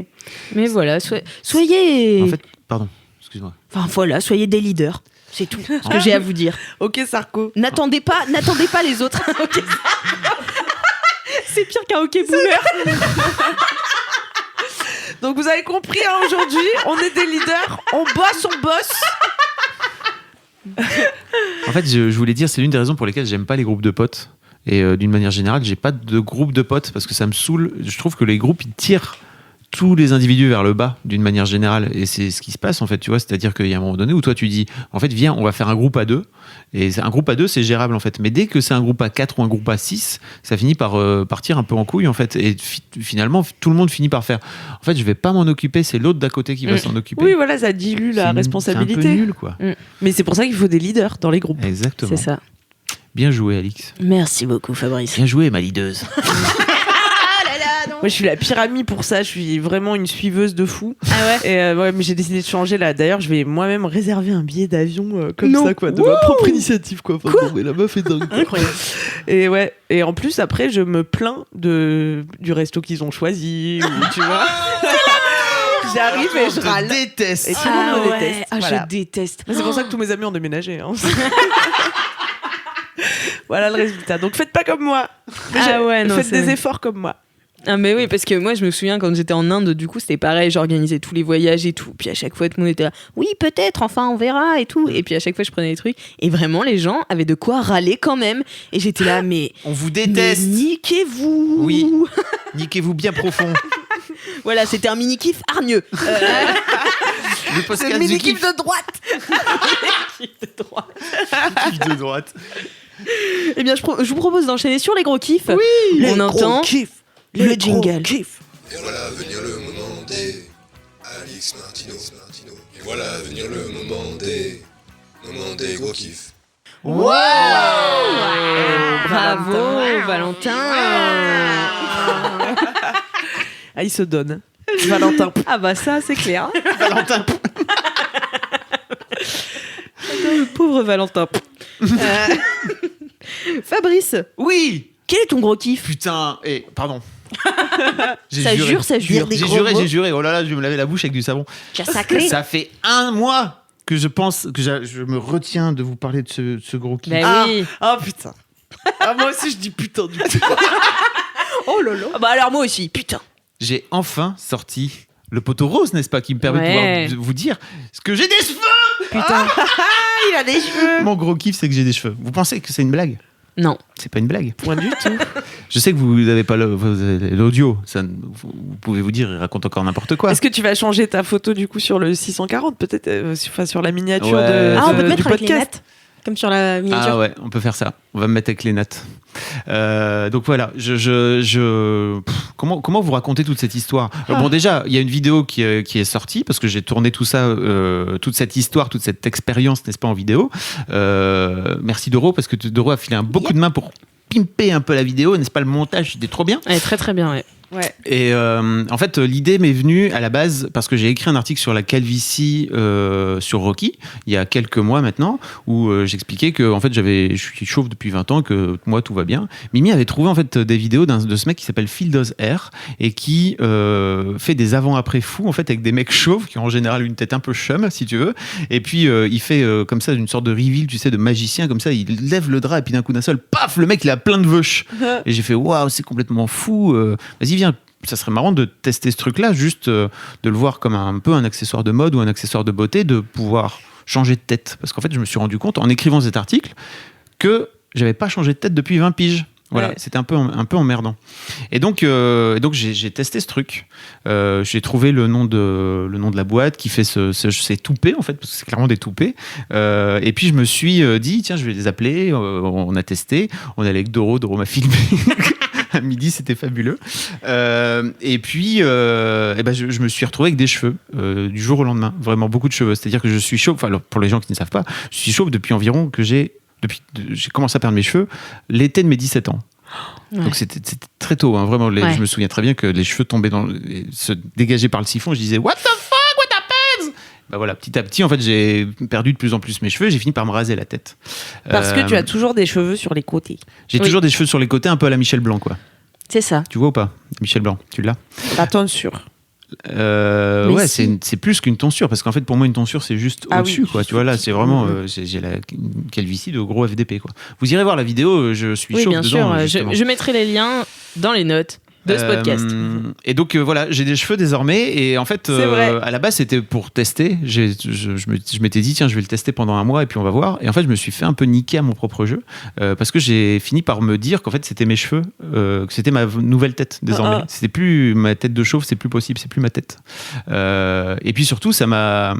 Mais voilà, soyez. En fait, pardon, excuse-moi. Enfin voilà, soyez des leaders. C'est tout ce que j'ai à vous dire. Ok, Sarko. N'attendez pas les autres. Ok. C'est pire qu'un hockey boomer. Donc vous avez compris, hein, aujourd'hui, on est des leaders, on bosse. En fait, je voulais dire, c'est l'une des raisons pour lesquelles j'aime pas les groupes de potes. Et d'une manière générale, j'ai pas de groupe de potes parce que ça me saoule. Je trouve que les groupes, ils tirent tous les individus vers le bas d'une manière générale. Et c'est ce qui se passe, en fait, tu vois. C'est-à-dire qu'il y a un moment donné où toi, tu dis, en fait, viens, on va faire un groupe à 2. Et un groupe à 2, c'est gérable, en fait. Mais dès que c'est un groupe à 4 ou un groupe à 6, ça finit par partir un peu en couille, en fait. Et finalement, tout le monde finit par faire, en fait, je vais pas m'en occuper, c'est l'autre d'à côté qui va s'en occuper. Oui, voilà, ça dilue la responsabilité. C'est un peu nul, quoi. Mais c'est pour ça qu'il faut des leaders dans les groupes. Exactement. C'est ça. Bien joué, Alix. Merci beaucoup, Fabrice. Bien joué, ma leaduse. Moi, je suis la pire amie pour ça. Je suis vraiment une suiveuse de fou. Ah ouais. Et ouais, mais j'ai décidé de changer là. D'ailleurs, je vais moi-même réserver un billet d'avion comme Non. ça, quoi, de ma propre initiative, quoi. Enfin, bon, mais la meuf est dingue. Quoi. Incroyable. Et ouais. Et en plus, après, je me plains du resto qu'ils ont choisi. Ou, tu vois. J'arrive et je râle. déteste. Et tout le monde me déteste. Voilà. Je déteste. Mais c'est pour ça que tous mes amis ont déménagé. Hein. Voilà le résultat. Donc faites pas comme moi. Ah ouais, non, faites c'est des vrai. efforts comme moi. Ah mais oui, parce que moi je me souviens quand j'étais en Inde, du coup c'était pareil, j'organisais tous les voyages et tout, puis à chaque fois tout le monde était là, oui peut-être, enfin on verra et tout, et puis à chaque fois je prenais des trucs, et vraiment les gens avaient de quoi râler quand même, et j'étais là mais On vous déteste. mais niquez-vous. Oui. Niquez-vous bien profond. Voilà, c'était un mini kiff hargneux. Le C'est podcast le du mini-kiff de droite. kiff de droite. Eh bien je vous propose d'enchaîner sur les gros kiffs. Oui. On entend le jingle. Et voilà venir le moment des Alix Martino. Et voilà venir le moment des gros kiffs. Wow. Bravo Valentin. Ah, il se donne. Valentin. Ah bah ça c'est clair. Valentin. Pauvre Valentin. Fabrice, Oui. quel est ton gros kiff? Putain. Pardon. Ça jure. J'ai juré. Oh là là, je vais me laver la bouche avec du savon. Tu as sacré. Ça fait 1 mois que je pense que je me retiens de vous parler de ce gros kiff. Bah oui. Ah putain. Ah, moi aussi je dis putain du coup. Oh lolo. Ah bah alors moi aussi, putain. J'ai enfin sorti le poteau rose, n'est-ce pas, qui me permet Ouais. de pouvoir vous dire ce que j'ai des cheveux. Putain. Il a des cheveux. Mon gros kiff, c'est que j'ai des cheveux. Vous pensez que c'est une blague? Non. C'est pas une blague. Point du tout. Je sais que vous n'avez pas l'audio. Vous pouvez vous dire, il raconte encore n'importe quoi. Est-ce que tu vas changer ta photo du coup sur le 640 peut-être sur la miniature Ouais. de, Ah, on peut te du mettre avec les podcast. nattes, comme sur la miniature. Ah ouais, on peut faire ça. On va me mettre avec les nattes. Donc voilà, comment vous racontez toute cette histoire? Bon, déjà, il y a une vidéo qui est sortie parce que j'ai tourné tout ça, toute cette histoire, toute cette expérience, n'est-ce pas, en vidéo. Merci Doro, parce que Doro a filé beaucoup de main pour pimper un peu la vidéo, n'est-ce pas? Le montage, c'était trop bien. Elle est très très bien, ouais. Ouais. Et en fait, l'idée m'est venue à la base parce que j'ai écrit un article sur la calvitie sur Rocky il y a quelques mois maintenant, où j'expliquais que en fait je suis chauve depuis 20 ans, que moi tout va bien. Mimi avait trouvé en fait des vidéos de ce mec qui s'appelle Phil Does Hair et qui fait des avant-après fous en fait avec des mecs chauves qui ont en général une tête un peu chum si tu veux. Et puis il fait comme ça une sorte de reveal, tu sais, de magicien comme ça. Il lève le drap et puis d'un coup d'un seul, paf, le mec il a plein de veuches. Et j'ai fait waouh, c'est complètement fou. Vas-y, viens, ça serait marrant de tester ce truc-là, juste de le voir comme un peu un accessoire de mode ou un accessoire de beauté, de pouvoir changer de tête. Parce qu'en fait, je me suis rendu compte en écrivant cet article que j'avais pas changé de tête depuis 20 piges. Voilà, Ouais. c'était un peu emmerdant. Et donc j'ai testé ce truc. J'ai trouvé le nom de la boîte qui fait ces toupets, en fait, parce que c'est clairement des toupets. Et puis je me suis dit, tiens, je vais les appeler. On a testé. On est allé avec Doro m'a filmé. À midi, c'était fabuleux. Et puis, je me suis retrouvé avec des cheveux du jour au lendemain. Vraiment beaucoup de cheveux. C'est-à-dire que je suis chauve. Enfin, pour les gens qui ne savent pas, je suis chauve depuis environ que j'ai commencé à perdre mes cheveux l'été de mes 17 ans. Ouais. Donc c'était très tôt, hein, vraiment. Ouais. Je me souviens très bien que les cheveux tombaient se dégageaient par le siphon. Je disais, what the fuck, what happens? Bah voilà, petit à petit, en fait, j'ai perdu de plus en plus mes cheveux. J'ai fini par me raser la tête. Parce que tu as toujours des cheveux sur les côtés. J'ai toujours des cheveux sur les côtés, un peu à la Michel Blanc, quoi. C'est ça. Tu vois ou pas, Michel Blanc? Tu l'as? La tonsure. Ouais, si. c'est plus qu'une tonsure, parce qu'en fait, pour moi, une tonsure, c'est juste Ah au-dessus, oui. quoi. Tu vois, là, c'est vraiment. J'ai la calvitie de gros FDP, quoi. Vous irez voir la vidéo, je suis Oui, chaud bien dedans. sûr. Justement. Je mettrai les liens dans les notes de ce podcast. Et donc voilà, j'ai des cheveux désormais, et en fait, C'est vrai. à la base, c'était pour tester. Je m'étais dit, tiens, je vais le tester pendant 1 mois, et puis on va voir. Et en fait, je me suis fait un peu niquer à mon propre jeu, parce que j'ai fini par me dire qu'en fait, c'était mes cheveux, que c'était ma nouvelle tête désormais. C'était plus ma tête de chauve, c'est plus possible, c'est plus ma tête. Et puis surtout, ça m'a.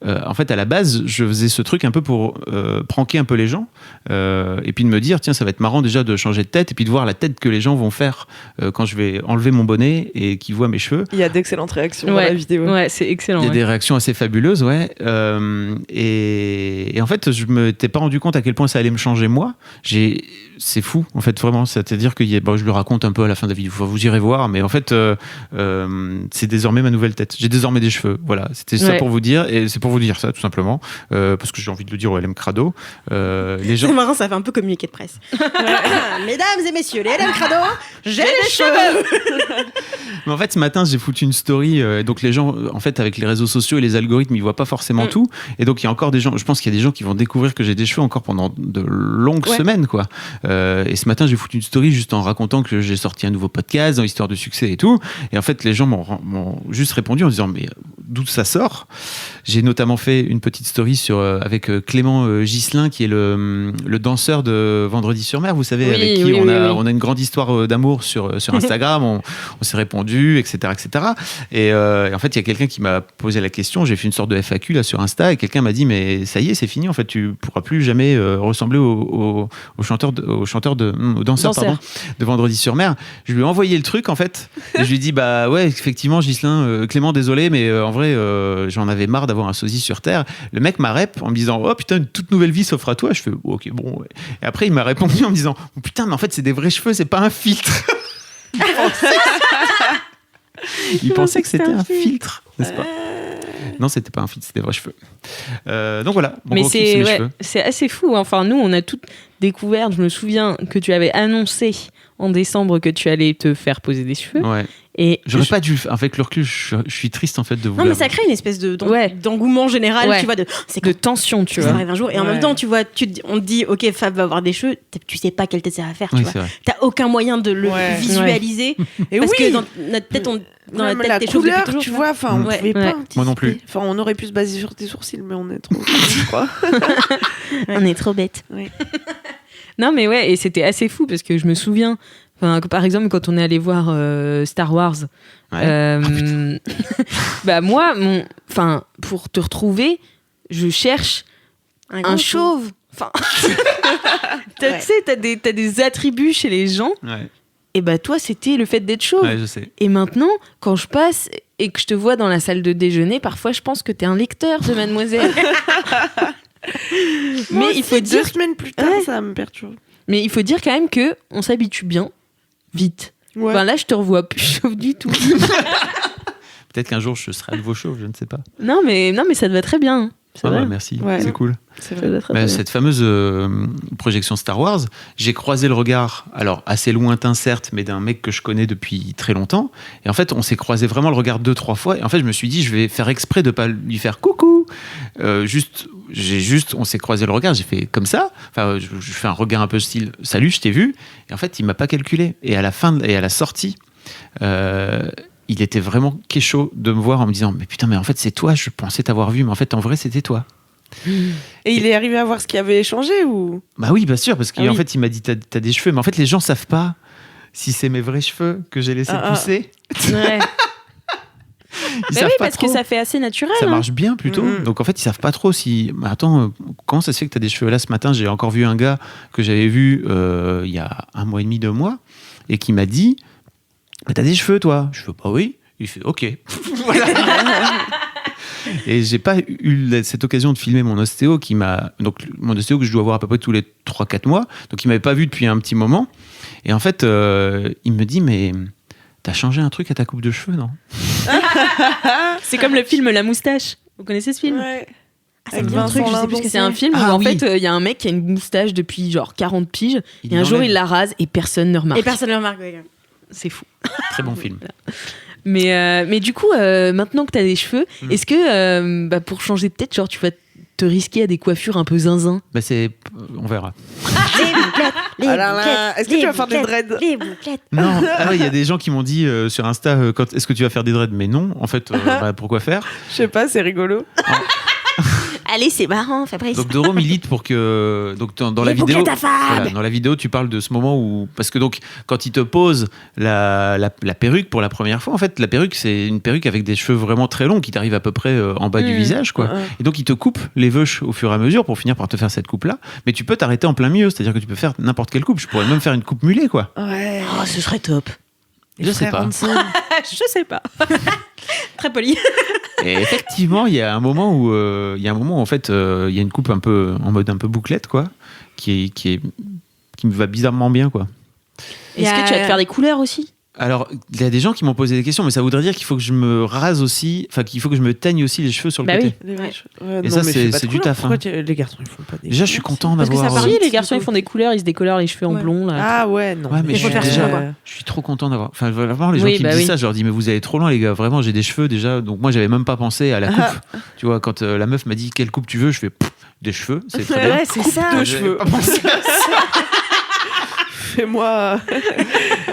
En fait, à la base, je faisais ce truc un peu pour pranker un peu les gens, et puis de me dire, tiens, ça va être marrant déjà de changer de tête, et puis de voir la tête que les gens vont faire quand je vais enlever mon bonnet et qu'ils voient mes cheveux. Il y a d'excellentes réactions dans la vidéo. Ouais, c'est excellent. Il y a ouais. des réactions assez fabuleuses, ouais. Et en fait, je me t'ai pas rendu compte à quel point ça allait me changer moi. C'est fou, en fait, vraiment. C'est-à-dire que je le raconte un peu à la fin de la vidéo. Enfin, vous irez voir, mais en fait, c'est désormais ma nouvelle tête. J'ai désormais des cheveux. Voilà, c'était ça Ouais. pour vous dire. Et c'est pour vous dire ça, tout simplement, parce que j'ai envie de le dire au LM Crado. Les gens... C'est marrant, ça fait un peu communiqué de presse. Mesdames et messieurs, les LM Crado, j'ai des cheveux. Mais en fait, ce matin, j'ai foutu une story. Donc, les gens, en fait, avec les réseaux sociaux et les algorithmes, ils voient pas forcément tout. Et donc, il y a encore des gens. Je pense qu'il y a des gens qui vont découvrir que j'ai des cheveux encore pendant de longues semaines, quoi. Et ce matin, j'ai foutu une story juste en racontant que j'ai sorti un nouveau podcast dans l'histoire de succès et tout. Et en fait, les gens m'ont juste répondu en disant mais d'où ça sort. J'ai notamment fait une petite story avec Clément Ghislain, qui est le danseur de Vendredi sur Mer, vous savez, avec qui on a une grande histoire d'amour sur Instagram. On s'est répondu, etc., etc. Et en fait, il y a quelqu'un qui m'a posé la question. J'ai fait une sorte de FAQ là sur Insta, et quelqu'un m'a dit mais ça y est, c'est fini. En fait, tu pourras plus jamais ressembler au danseur de Vendredi sur Mer. Je lui ai envoyé le truc, en fait, et je lui ai dit bah ouais, effectivement, Ghislain, Clément, désolé, mais en vrai, j'en avais marre d'avoir un sosie sur Terre. Le mec m'a rep en me disant oh putain, une toute nouvelle vie s'offre à toi. Je fais ok, bon. Ouais. Et après, il m'a répondu en me disant oh, putain, mais en fait, c'est des vrais cheveux, c'est pas un filtre. Il pensait que c'était un filtre, n'est-ce pas? Non, c'était pas un filtre, c'était des vrais cheveux. Donc voilà, mon gros kiff, c'est mes cheveux. C'est assez fou. Enfin, nous, on a toutes découvert. Je me souviens que tu avais annoncé en décembre que tu allais te faire poser des cheveux. Ouais. Et j'aurais pas dû. Avec le recul, je suis triste en fait de vous. Non, mais ça crée une espèce d'engouement général, tu vois, de tension, tu vois. Ça arrive un jour, et en même temps, tu vois, on te dit, ok, Fab va avoir des cheveux, tu sais pas quel test ça va faire, tu vois. T'as aucun moyen de le visualiser, et parce que dans notre tête, dans la tête, la tes cheveux couleur, toujours, tu vois, enfin, on pouvait pas anticiper. Moi non plus. Enfin, on aurait pu se baser sur tes sourcils, mais on est trop, je crois. On est trop bêtes. Non, mais ouais, et c'était assez fou parce que je me souviens. Enfin, par exemple, quand on est allé voir Star Wars, bah moi, pour te retrouver, je cherche un chauve. Enfin, tu sais, t'as des attributs chez les gens. Ouais. Et bah toi, c'était le fait d'être chauve. Ouais, je sais. Et maintenant, quand je passe et que je te vois dans la salle de déjeuner, parfois, je pense que t'es un lecteur de Mademoiselle. Mais il faut 2 semaines plus tard, ça me perturbe. Mais il faut dire quand même que on s'habitue bien. Vite. Ouais. Enfin, là, je te revois plus chauve du tout. Peut-être qu'un jour, je serai à nouveau chauve, je ne sais pas. Non, mais ça te va très bien. Merci, c'est cool. C'est cette fameuse projection Star Wars, j'ai croisé le regard, alors assez lointain certes, mais d'un mec que je connais depuis très longtemps. Et en fait, on s'est croisé vraiment le regard 2-3 fois. Et en fait, je me suis dit, je vais faire exprès de pas lui faire coucou. On s'est croisé le regard, j'ai fait comme ça. Enfin, je fais un regard un peu style salut, je t'ai vu. Et en fait, il m'a pas calculé. Et à la sortie, il était vraiment kécho de me voir en me disant mais putain, mais en fait c'est toi, je pensais t'avoir vu, mais en fait en vrai c'était toi. Et il est arrivé à voir ce qui avait changé ou? Bah oui, bien sûr, parce qu'en fait il m'a dit t'as des cheveux, mais en fait les gens savent pas si c'est mes vrais cheveux que j'ai laissé pousser. Ouais. Ils savent pas parce trop. que ça fait assez naturel. Ça marche bien plutôt. Donc en fait ils savent pas trop si. Mais attends, comment ça se fait que t'as des cheveux là? Ce matin j'ai encore vu un gars que j'avais vu il y a 1 mois et demi, 2 mois, et qui m'a dit mais t'as des cheveux toi? Je fais bah oui. Il fait ok. Voilà. Et j'ai pas eu cette occasion de filmer mon ostéo mon ostéo que je dois voir à peu près tous les 3-4 mois, donc il m'avait pas vu depuis un petit moment, et en fait il me dit mais t'as changé un truc à ta coupe de cheveux, non? C'est comme le film La Moustache, vous connaissez ce film? Ouais. C'est un truc, je sais plus ce que c'est, un film où en fait il y a un mec qui a une moustache depuis genre 40 piges, et un jour il la rase et personne ne remarque. C'est fou. Très bon film. Mais du coup, maintenant que t'as des cheveux, est-ce que pour changer de tête, genre tu vas te risquer à des coiffures un peu zinzin? Bah on verra. Est-ce que tu vas faire des dreads? Les bouclettes. Non, il y a des gens qui m'ont dit sur Insta, est-ce que tu vas faire des dreads? Mais non, en fait, pourquoi faire? Je sais pas, c'est rigolo. Allez, c'est marrant, Fabrice. Donc Doro milite pour que dans la vidéo, dans la vidéo, tu parles de ce moment où, parce que donc quand il te pose la perruque pour la première fois, en fait la perruque c'est une perruque avec des cheveux vraiment très longs qui t'arrivent à peu près en bas du visage, quoi. Et donc il te coupe les veuches au fur et à mesure pour finir par te faire cette coupe là. Mais tu peux t'arrêter en plein milieu, c'est-à-dire que tu peux faire n'importe quelle coupe. Je pourrais même faire une coupe mulet, quoi. Ouais. Oh, ce serait top. Je sais pas. Je sais pas. Très poli. Et effectivement, il y a un moment où en fait, il y a une coupe un peu en mode un peu bouclette, quoi, qui me va bizarrement bien, quoi. Est-ce que tu vas te faire des couleurs aussi? Alors, il y a des gens qui m'ont posé des questions, mais ça voudrait dire qu'il faut que je me rase aussi, enfin qu'il faut que je me teigne aussi les cheveux sur le Bah côté. oui. Et ça, c'est du taf. Les garçons, ils font pas des. Déjà, je suis content Parce que d'avoir. ça paraît- Si, les garçons, ils font des couleurs, ils se décolorent les cheveux en Ouais. blond. Là. Ah ouais, non. Ouais, mais Il faut faire ça, quoi. je suis trop content d'avoir. Enfin, vraiment, les gens Oui, qui bah me disent oui. ça, je leur dis, mais vous allez trop loin, les gars. Vraiment, j'ai des cheveux déjà. Donc, moi, j'avais même pas pensé à la coupe. Tu vois, quand la meuf m'a dit quelle coupe tu veux, je fais des cheveux, c'est très bien. Ouais, c'est ça. de J'avais cheveux. pas pensé à ça. Fais-moi.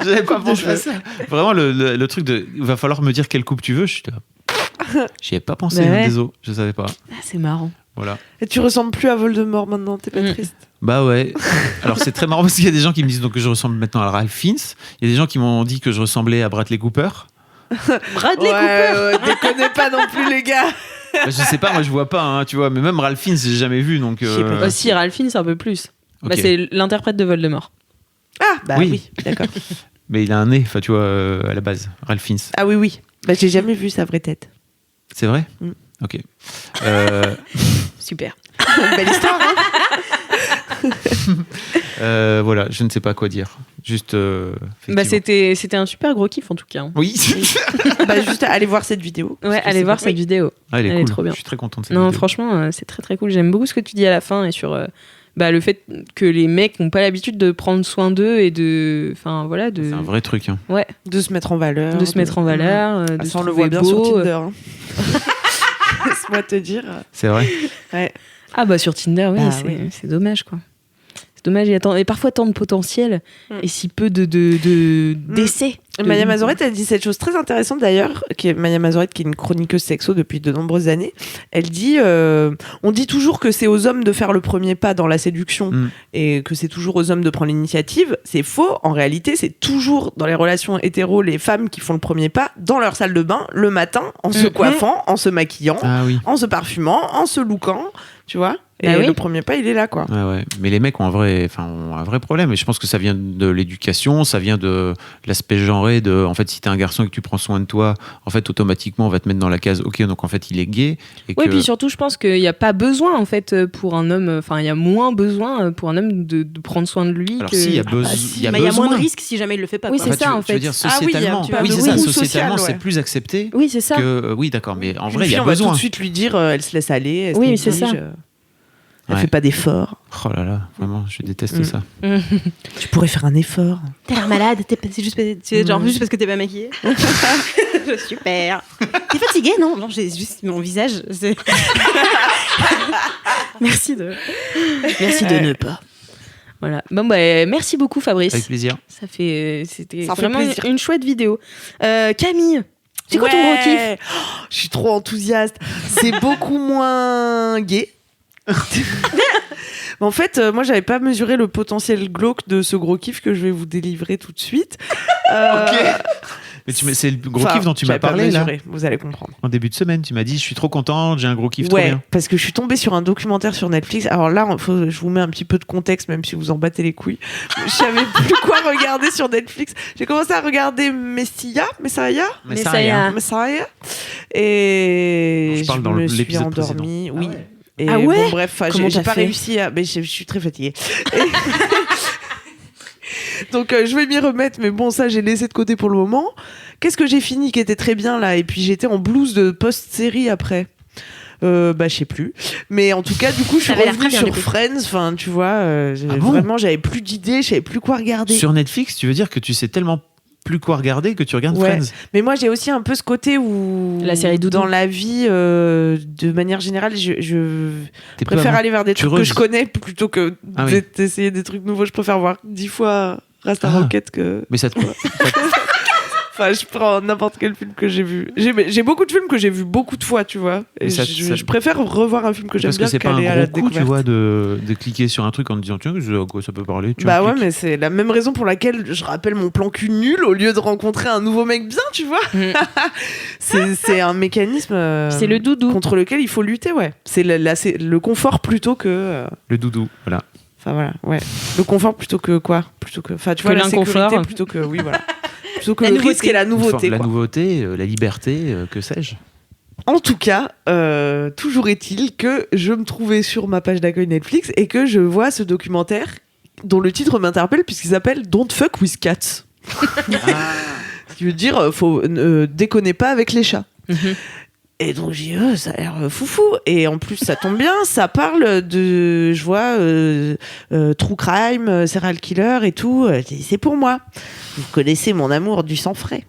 J'avais pas pensé à ça. Vraiment, le truc de. Il va falloir me dire quelle coupe tu veux. Je suis là, j'y ai pas pensé, Bah ouais. désolé, je savais pas. Ah, c'est marrant. Voilà. Et tu ressembles plus à Voldemort maintenant, t'es pas triste. Bah ouais. Alors c'est très marrant parce qu'il y a des gens qui me disent donc que je ressemble maintenant à Ralph Fiennes. Il y a des gens qui m'ont dit que je ressemblais à Bradley Cooper. Bradley Cooper. Déconnez pas non plus, les gars. Bah, je sais pas, moi je vois pas, hein, tu vois. Mais même Ralph Fiennes, j'ai jamais vu, donc. Bah, si, Ralph Fiennes, c'est un peu plus. ok. Bah, c'est l'interprète de Voldemort. Ah, bah Oui. oui, d'accord. Mais il a un nez, enfin tu vois, à la base, Ralph Fiennes. Ah oui, oui. Bah, j'ai jamais vu sa vraie tête. C'est vrai. Mm. Ok. Super. Belle histoire, hein. Voilà, je ne sais pas quoi dire. Juste. Bah, effectivement. c'était un super gros kiff en tout cas. Hein. Oui. Bah, juste allez voir cette vidéo. Ouais, Parce que allez c'est voir pas- cette vidéo. Ah, elle est Elle est cool. trop bien. Je suis très content de cette Non, vidéo. franchement, c'est très très cool. J'aime beaucoup ce que tu dis à la fin et sur le fait que les mecs n'ont pas l'habitude de prendre soin d'eux et de. Enfin, voilà, de. C'est un vrai truc. Hein. Ouais, De se mettre en valeur. de se mettre en valeur. Ah, De ça, se on le trouver voit bien beau. sur Tinder. Hein. Laisse-moi te dire. C'est vrai. Ouais. Ah, bah sur Tinder, oui, Ah, c'est oui. c'est dommage quoi. C'est dommage, et parfois tant de potentiel et si peu d'essais. Maya Mazorette a dit cette chose très intéressante d'ailleurs, qui est Maya Mazorette, qui est une chroniqueuse sexo depuis de nombreuses années. Elle dit on dit toujours que c'est aux hommes de faire le premier pas dans la séduction et que c'est toujours aux hommes de prendre l'initiative. C'est faux. En réalité, c'est toujours dans les relations hétéro les femmes qui font le premier pas dans leur salle de bain le matin en se coiffant, en se maquillant, Ah oui. en se parfumant, en se lookant, tu vois. Et Bah oui. le premier pas, il est là, quoi. Ouais. Mais les mecs ont un vrai problème. Et je pense que ça vient de l'éducation, ça vient de l'aspect genré. En fait, si t'es un garçon et que tu prends soin de toi, en fait, automatiquement, on va te mettre dans la case. Ok, donc en fait, il est gay. Et Oui, que... puis surtout, je pense qu'il n'y a pas besoin en fait pour un homme. Enfin, il y a moins besoin pour un homme de prendre soin de lui. Alors que... si, il y a, Mais il y a besoin. moins de risques si jamais il le fait pas. Oui, quoi. c'est ça, tu, en tu veux fait. dire Ah oui, sociétalement. tu as oui, le c'est ça. goût Sociétalement, social, c'est ouais. plus accepté Oui, c'est ça. que. Oui, d'accord. Mais en Une vrai, il y fille, a on va tout besoin. de suite lui dire elle se laisse aller, elle se Oui, c'est néglige, ça. elle Ouais. fait pas d'efforts. Oh là là, vraiment, je déteste ça. Tu pourrais faire un effort. T'as l'air malade, c'est juste parce que t'es pas maquillée. Super. T'es fatiguée, non? Non, j'ai juste mon visage. Merci de ne pas. Voilà. Bon, bah, merci beaucoup, Fabrice. Avec plaisir. C'était Ça fait vraiment plaisir. une chouette vidéo. Camille, c'est quoi ton gros kiff? Oh, je suis trop enthousiaste. C'est beaucoup moins gay. Mais en fait, moi, j'avais pas mesuré le potentiel glauque de ce gros kiff que je vais vous délivrer tout de suite. Mais c'est le gros Enfin, kiff dont tu m'as j'avais pas parlé là, mesuré, vous allez comprendre. en début de semaine. Tu m'as dit, je suis trop contente, j'ai un gros kiff trop Ouais, bien. parce que je suis tombée sur un documentaire sur Netflix. Alors là, je vous mets un petit peu de contexte, même si vous en battez les couilles. Je savais plus quoi regarder sur Netflix. J'ai commencé à regarder Messiah. Mais ça y est. Messiah. Et Je parle dans me suis l'épisode endormie. Oui. Et Ah ouais bon, bref, Comment j'ai t'as pas fait réussi à. Mais je suis très fatiguée. Donc je vais m'y remettre, mais bon, ça j'ai laissé de côté pour le moment. Qu'est-ce que j'ai fini qui était très bien là? Et puis j'étais en blues de post-série après. Je sais plus. Mais en tout cas, du coup, je suis Ça avait l'air revenue très bien, sur du coup. Friends. Enfin, tu vois, bon vraiment, j'avais plus d'idées, je savais plus quoi regarder. Sur Netflix, tu veux dire que tu sais tellement plus quoi regarder que tu regardes Ouais. Friends. Mais moi, j'ai aussi un peu ce côté où La série Doudou. dans la vie, de manière générale, je T'es peu préfère avant. aller vers des Tu trucs que ruses. je connais plutôt que Ah oui. d'essayer des trucs nouveaux. Je préfère voir 10 fois Rasta Ah. Rocket que. Mais ça te Enfin, je prends n'importe quel film que j'ai vu. J'ai beaucoup de films que j'ai vu beaucoup de fois, tu vois. Et Mais ça- je préfère revoir un film que j'aime Parce que bien c'est pas un qu'aller à la gros coup, tu découverte. vois, de cliquer sur un truc en te disant tiens, à quoi ça peut parler. Tu Bah le ouais, cliques. mais c'est la même raison pour laquelle je rappelle mon plan cul nul au lieu de rencontrer un nouveau mec bien, tu vois. C'est un mécanisme C'est le doudou. contre lequel il faut lutter, ouais. C'est le confort plutôt que. Le doudou, voilà. Enfin voilà, ouais. Le confort plutôt que quoi? Plutôt que. Enfin, tu Que vois, la l'inconfort. sécurité plutôt que. Oui, voilà. Plutôt que La le nouveauté. risque et la nouveauté. La quoi. nouveauté, la liberté, que sais-je. En tout cas, toujours est-il que je me trouvais sur ma page d'accueil Netflix et que je vois ce documentaire dont le titre m'interpelle puisqu'il s'appelle Don't Fuck with Cats. Ce qui veut dire, déconnez pas avec les chats. Et donc j'ai dit, ça a l'air foufou. Et en plus, ça tombe bien, ça parle de, je vois, true crime, serial killer et tout. C'est pour moi. Vous connaissez mon amour du sang frais.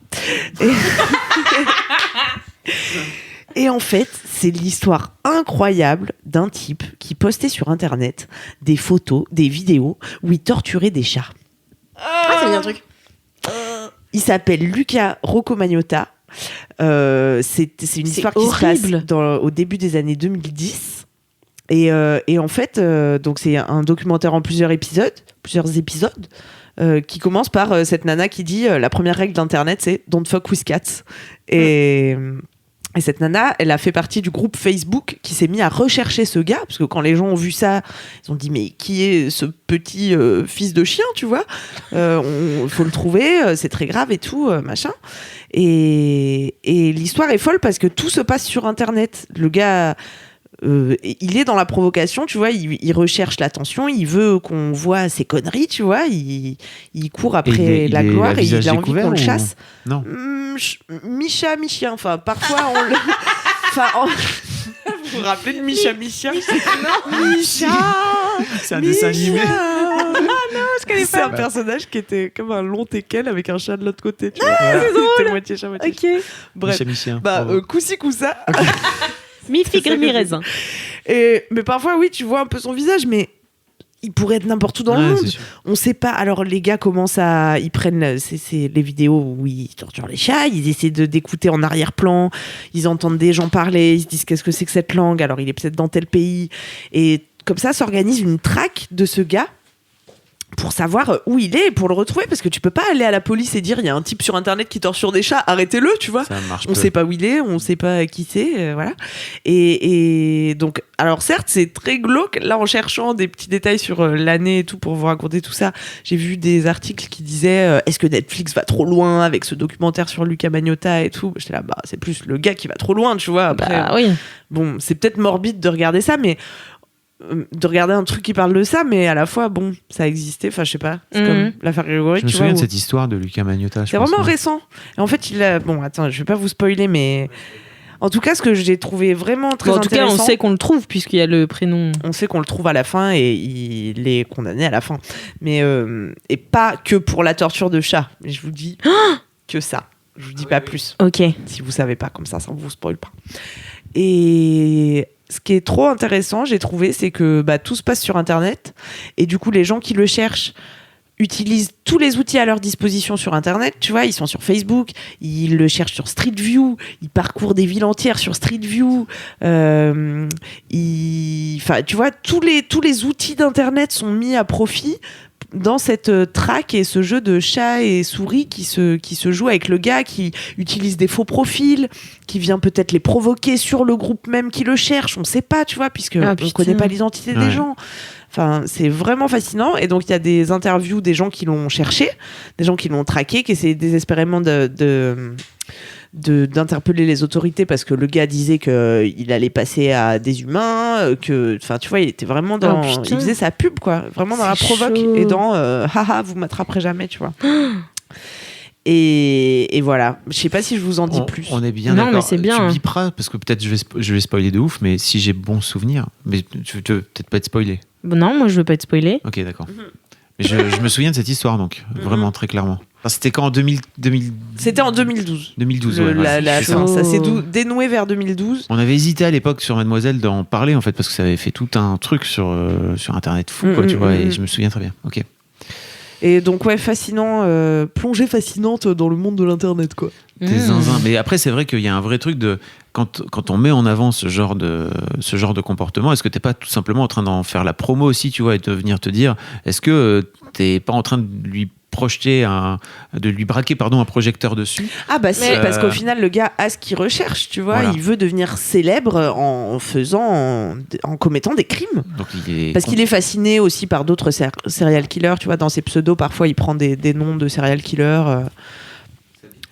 Et en fait, c'est l'histoire incroyable d'un type qui postait sur Internet des photos, des vidéos où il torturait des chats. Ah, ça me dit un truc. Il s'appelle Luca Roccomagnotta. C'est une histoire qui se passe au début des années 2010. Et en fait, donc c'est un documentaire en plusieurs épisodes qui commence par cette nana qui dit la première règle d'Internet, c'est don't fuck with cats. Et cette nana, elle a fait partie du groupe Facebook qui s'est mis à rechercher ce gars, parce que quand les gens ont vu ça, ils ont dit mais qui est ce petit fils de chien, tu vois, faut le trouver, c'est très grave et tout, machin. Et l'histoire est folle parce que tout se passe sur Internet. Le gars, il est dans la provocation, tu vois, il recherche l'attention, il veut qu'on voit ses conneries, tu vois, il court après la gloire et il a envie qu'on le chasse. Non. Mi-chat, mi-chien, enfin, parfois on le... Vous vous rappelez de Micha Mi-Chien? Non, Micha. C'est un dessin animé. Ah non, je connais pas. C'est un personnage qui était comme un long teckel avec un chat de l'autre côté. Tu vois. C'est drôle. C'était moitié chat, moitié chien. Bref. Micha, Coup-ci, coup-ça. Mi-figre, mi-raisin. Mais parfois, oui, tu vois un peu son visage, mais il pourrait être n'importe où dans le monde. On sait pas. Alors, les gars commencent à... Ils prennent les vidéos où ils torturent les chats, ils essaient d'écouter en arrière-plan, ils entendent des gens parler, ils se disent qu'est-ce que c'est que cette langue, alors il est peut-être dans tel pays. Et comme ça s'organise une traque de ce gars pour savoir où il est et pour le retrouver, parce que tu peux pas aller à la police et dire il y a un type sur Internet qui torture des chats, arrêtez-le, tu vois. On sait pas où il est, on sait pas qui c'est, voilà. Et donc, alors certes, c'est très glauque. Là, en cherchant des petits détails sur l'année et tout pour vous raconter tout ça, j'ai vu des articles qui disaient est-ce que Netflix va trop loin avec ce documentaire sur Luca Magnotta et tout. J'étais là, c'est plus le gars qui va trop loin, tu vois. Après, oui. Bon, c'est peut-être morbide de regarder ça, mais de regarder un truc qui parle de ça, mais à la fois, bon, ça a existé, enfin, je sais pas, c'est comme l'affaire Grégory, je me souviens de cette histoire de Luca Magnotta. C'est vraiment récent. Et en fait, bon, attends, je vais pas vous spoiler, mais en tout cas, ce que j'ai trouvé vraiment très intéressant... En tout cas, on sait qu'on le trouve, puisqu'il y a le prénom. On sait qu'on le trouve à la fin, et il est condamné à la fin. Mais, et pas que pour la torture de chat. Mais je vous dis que ça. Je vous dis pas plus. Ok. Si vous savez pas, comme ça vous spoil pas. Et... ce qui est trop intéressant, j'ai trouvé, c'est que tout se passe sur Internet. Et du coup, les gens qui le cherchent utilisent tous les outils à leur disposition sur Internet. Tu vois, ils sont sur Facebook, ils le cherchent sur Street View, ils parcourent des villes entières sur Street View. Enfin, tu vois, tous les outils d'Internet sont mis à profit dans cette traque et ce jeu de chat et souris qui se joue avec le gars qui utilise des faux profils, qui vient peut-être les provoquer sur le groupe même qui le cherche, on sait pas, tu vois, puisque on connaît pas l'identité des gens. Enfin, c'est vraiment fascinant. Et donc il y a des interviews des gens qui l'ont cherché, des gens qui l'ont traqué, qui essaient désespérément d'interpeller les autorités parce que le gars disait qu'il allait passer à des humains, enfin tu vois, il était vraiment dans... il faisait sa pub, quoi, vraiment dans la provoque et dans haha, vous m'attraperez jamais, tu vois. Et voilà, je sais pas si je vous en dis plus. On est bien d'accord. Mais c'est bien. Tu biperas, parce que peut-être je vais spoiler de ouf, mais si j'ai bon souvenir, mais tu veux peut-être pas être spoilé. Non, moi je veux pas être spoilé. Ok, d'accord. Mais je me souviens de cette histoire, donc vraiment très clairement. Enfin, c'était quand en 2000... C'était en 2012. 2012, ça s'est dénoué vers 2012. On avait hésité à l'époque sur Mademoiselle d'en parler, en fait, parce que ça avait fait tout un truc sur Internet fou, quoi, tu vois, et je me souviens très bien. Ok. Et donc, ouais, fascinant, plongée fascinante dans le monde de l'Internet, quoi. T'es zinzin. Mais après, c'est vrai qu'il y a un vrai truc de... Quand on met en avant ce genre de comportement, est-ce que t'es pas tout simplement en train d'en faire la promo aussi, tu vois, et de venir te dire, est-ce que t'es pas en train de lui braquer un projecteur dessus? Ah bah si, parce qu'au final le gars a ce qu'il recherche, tu vois, voilà. Il veut devenir célèbre en commettant des crimes. Donc parce qu'il est fasciné aussi par d'autres serial killers, tu vois, dans ses pseudos parfois il prend des noms de serial killers.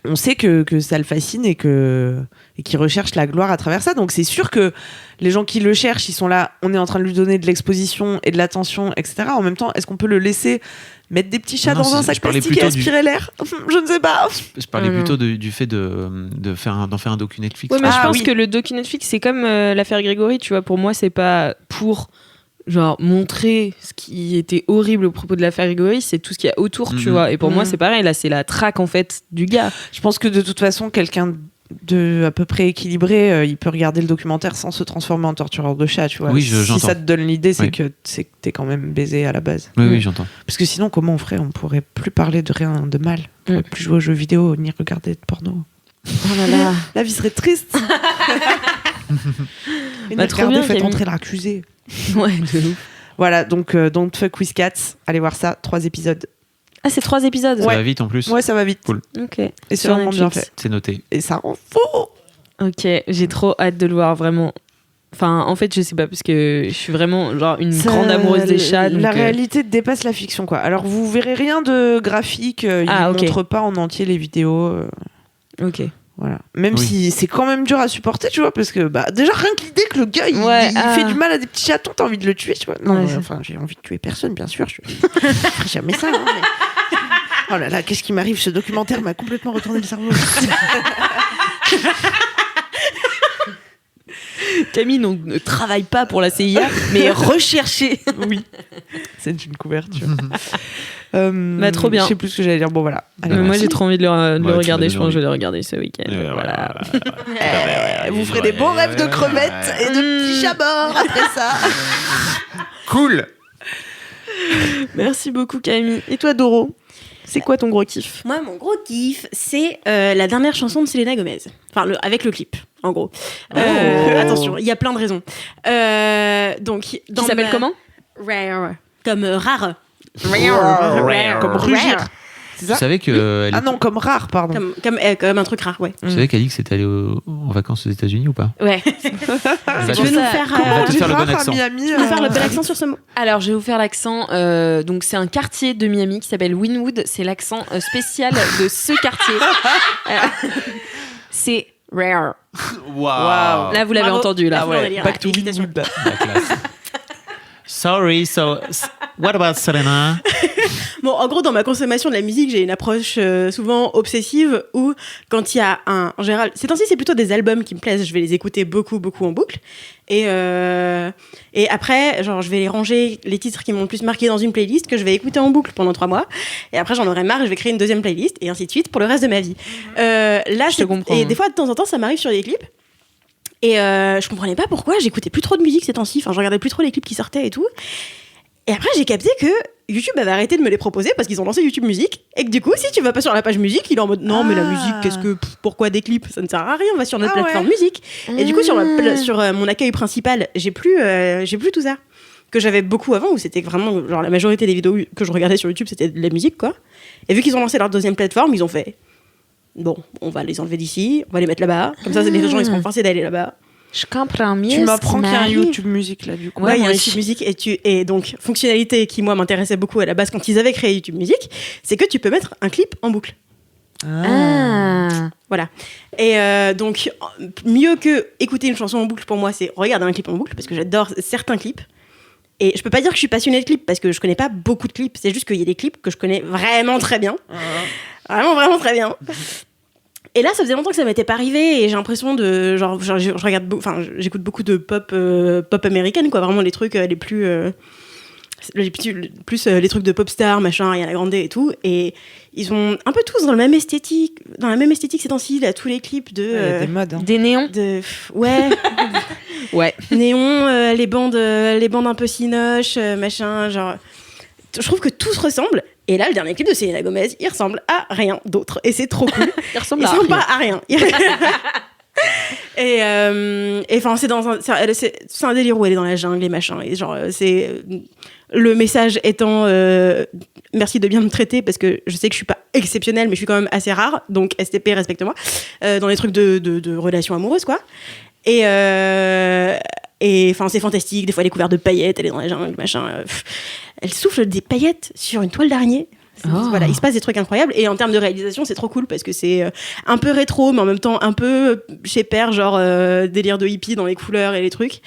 on sait que ça le fascine et qu'il recherche la gloire à travers ça. Donc c'est sûr que les gens qui le cherchent, ils sont là, on est en train de lui donner de l'exposition et de l'attention, etc. En même temps, est-ce qu'on peut le laisser mettre des petits chats dans un sac plastique et aspirer l'air? Je ne sais pas. Je parlais plutôt du fait d'en faire un docu Netflix. Ouais, mais je pense que le docu Netflix, c'est comme l'affaire Grégory, tu vois. Pour moi, c'est pas pour genre montrer ce qui était horrible au propos de l'affaire Grégory, c'est tout ce qu'il y a autour, tu vois. Et pour moi, c'est pareil. Là, c'est la traque en fait du gars. Je pense que de toute façon, quelqu'un de à peu près équilibré, il peut regarder le documentaire sans se transformer en tortureur de chat, tu vois. Oui, si j'entends. ça te donne l'idée, c'est que t'es quand même baisé à la base. Oui, j'entends. Parce que sinon, comment on ferait? On pourrait plus parler de rien de mal. On pourrait plus jouer aux jeux vidéo, ni regarder de porno. Oh là là. La vie serait triste. Et Bah, ni trop regarder, bien, faites Camille. entrer l'accusé. Ouais, de ouf. Voilà, donc Don't Fuck With Cats, allez voir ça, 3 épisodes. Ah, c'est 3 épisodes. Ça va vite en plus. Ouais, ça va vite. Cool. Ok. Et c'est Sur vraiment bien Netflix. fait. C'est noté. Et ça rend fou. Ok, j'ai trop hâte de le voir, vraiment. Enfin, en fait, je sais pas, parce que je suis vraiment genre une grande amoureuse des chats. Donc, La réalité dépasse la fiction, quoi. Alors, vous verrez rien de graphique. Il ne montre pas en entier les vidéos. Ok. Voilà. Même si c'est quand même dur à supporter, tu vois, parce que déjà rien que l'idée que le gars il fait du mal à des petits chatons, t'as envie de le tuer, tu vois. Non, enfin, j'ai envie de tuer personne, bien sûr. Je ferai jamais ça. Hein, mais... Oh là là, qu'est-ce qui m'arrive? Ce documentaire m'a complètement retourné le cerveau. Camille ne travaille pas pour la CIA, mais est recherchée. Oui, c'est une couverture. Bah, trop bien. Je sais plus ce que j'allais dire. Bon, voilà. Allez, Moi, j'ai trop envie de le tu regarder. m'as Je pense que je donné vais le regarder ce week-end. Voilà. vous ferez des bons rêves de crevettes et de petits chats morts après ça. Cool. Merci beaucoup, Camille. Et toi, Doro? C'est quoi ton gros kiff? Moi, mon gros kiff, c'est la dernière chanson de Selena Gomez. Enfin, avec le clip, en gros. Attention, il y a plein de raisons. Donc, Qui s'appelle comment? Rare. Comme rare. Rare. Comme rugir. C'est Vous ça? savez que Ah non, comme rare, pardon. Comme un truc rare, ouais. vous savez qu'Alix est allé en vacances aux États-Unis ou pas? Ouais. Elle Tu veux nous va faire, te faire le bon accent. Miami, faire le bel accent sur ce mot? Alors, je vais vous faire l'accent. Donc, c'est un quartier de Miami qui s'appelle Wynwood. C'est l'accent spécial de ce quartier. C'est rare. Waouh. Là, vous l'avez Bravo. entendu, là. Ah ouais. Back to Hésitation. Wynwood. La classe. Sorry, so what about Selena? Bon, en gros, dans ma consommation de la musique, j'ai une approche souvent obsessive où, quand il y a en général, ces temps-ci, c'est plutôt des albums qui me plaisent. Je vais les écouter beaucoup en boucle. Et après, genre, je vais les ranger, les titres qui m'ont le plus marqué dans une playlist que je vais écouter en boucle pendant 3 mois. Et après, j'en aurai marre et je vais créer une deuxième playlist et ainsi de suite pour le reste de ma vie. Là, Je te comprends. Et des fois, de temps en temps, ça m'arrive sur des clips. Et je comprenais pas pourquoi j'écoutais plus trop de musique ces temps-ci. Enfin, je regardais plus trop les clips qui sortaient et tout. Et après, j'ai capté que YouTube avait arrêté de me les proposer parce qu'ils ont lancé YouTube Musique. Et que du coup, si tu vas pas sur la page musique, il est en mode non, mais la musique, pourquoi des clips? Ça ne sert à rien, va sur notre plateforme musique. Et du coup, sur mon accueil principal, j'ai plus tout ça. Que j'avais beaucoup avant, où c'était vraiment, genre, la majorité des vidéos que je regardais sur YouTube, c'était de la musique, quoi. Et vu qu'ils ont lancé leur deuxième plateforme, ils ont fait bon, on va les enlever d'ici, on va les mettre là-bas. Comme ça, les gens, ils seront forcés d'aller là-bas. Je comprends mieux. Tu m'apprends qu'il y a un YouTube Musique là, du coup. Ouais, il y a moi un YouTube Musique et donc fonctionnalité qui moi m'intéressait beaucoup à la base quand ils avaient créé YouTube Musique, c'est que tu peux mettre un clip en boucle. Ah. Voilà. Et donc mieux que écouter une chanson en boucle pour moi, c'est regarder un clip en boucle parce que j'adore certains clips. Et je peux pas dire que je suis passionnée de clips parce que je connais pas beaucoup de clips. C'est juste qu'il y a des clips que je connais vraiment très bien, vraiment très bien. Et là, ça faisait longtemps que ça m'était pas arrivé et j'ai l'impression de genre je regarde, enfin j'écoute beaucoup de pop américaine, quoi, vraiment les trucs les plus les trucs de pop star, machin, Ariana Grande et tout, et ils ont un peu tous dans la même esthétique ces temps-ci, là, tous les clips de des modes. Des néons. Ouais. Ouais. Néon, les bandes un peu cinoches, machin, genre. Je trouve que tout se ressemble. Et là, le dernier clip de Selena Gomez, il ressemble à rien d'autre. Et c'est trop cool. Il ressemble pas à rien. Et enfin, c'est un délire où elle est dans la jungle et machin. Et genre, c'est le message étant merci de bien me traiter parce que je sais que je suis pas exceptionnelle, mais je suis quand même assez rare. Donc STP, respecte-moi. Dans les trucs de relations amoureuses, quoi. Et enfin, c'est fantastique. Des fois, elle est couverte de paillettes, elle est dans la jungle, machin. Elle souffle des paillettes sur une toile d'araignée. Voilà, il se passe des trucs incroyables. Et en termes de réalisation, c'est trop cool parce que c'est un peu rétro, mais en même temps un peu chez Père, genre délire de hippie dans les couleurs et les trucs.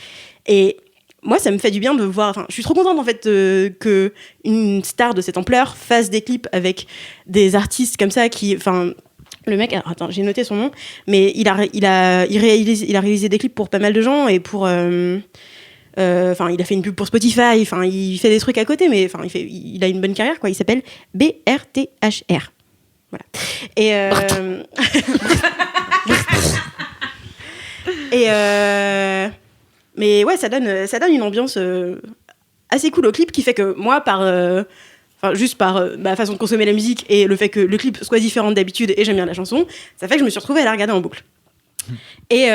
Et moi, ça me fait du bien de voir. Enfin, je suis trop contente en fait que une star de cette ampleur fasse des clips avec des artistes comme ça qui, enfin. Le mec, alors, attends, j'ai noté son nom, mais il a réalisé des clips pour pas mal de gens et pour, il a fait une pub pour Spotify, enfin, il fait des trucs à côté, mais enfin, il a une bonne carrière, quoi. Il s'appelle BRTHR, voilà. Et mais ouais, ça donne une ambiance assez cool au clip qui fait que moi, juste par ma façon de consommer la musique et le fait que le clip soit différent d'habitude et j'aime bien la chanson, ça fait que je me suis retrouvée à la regarder en boucle. Et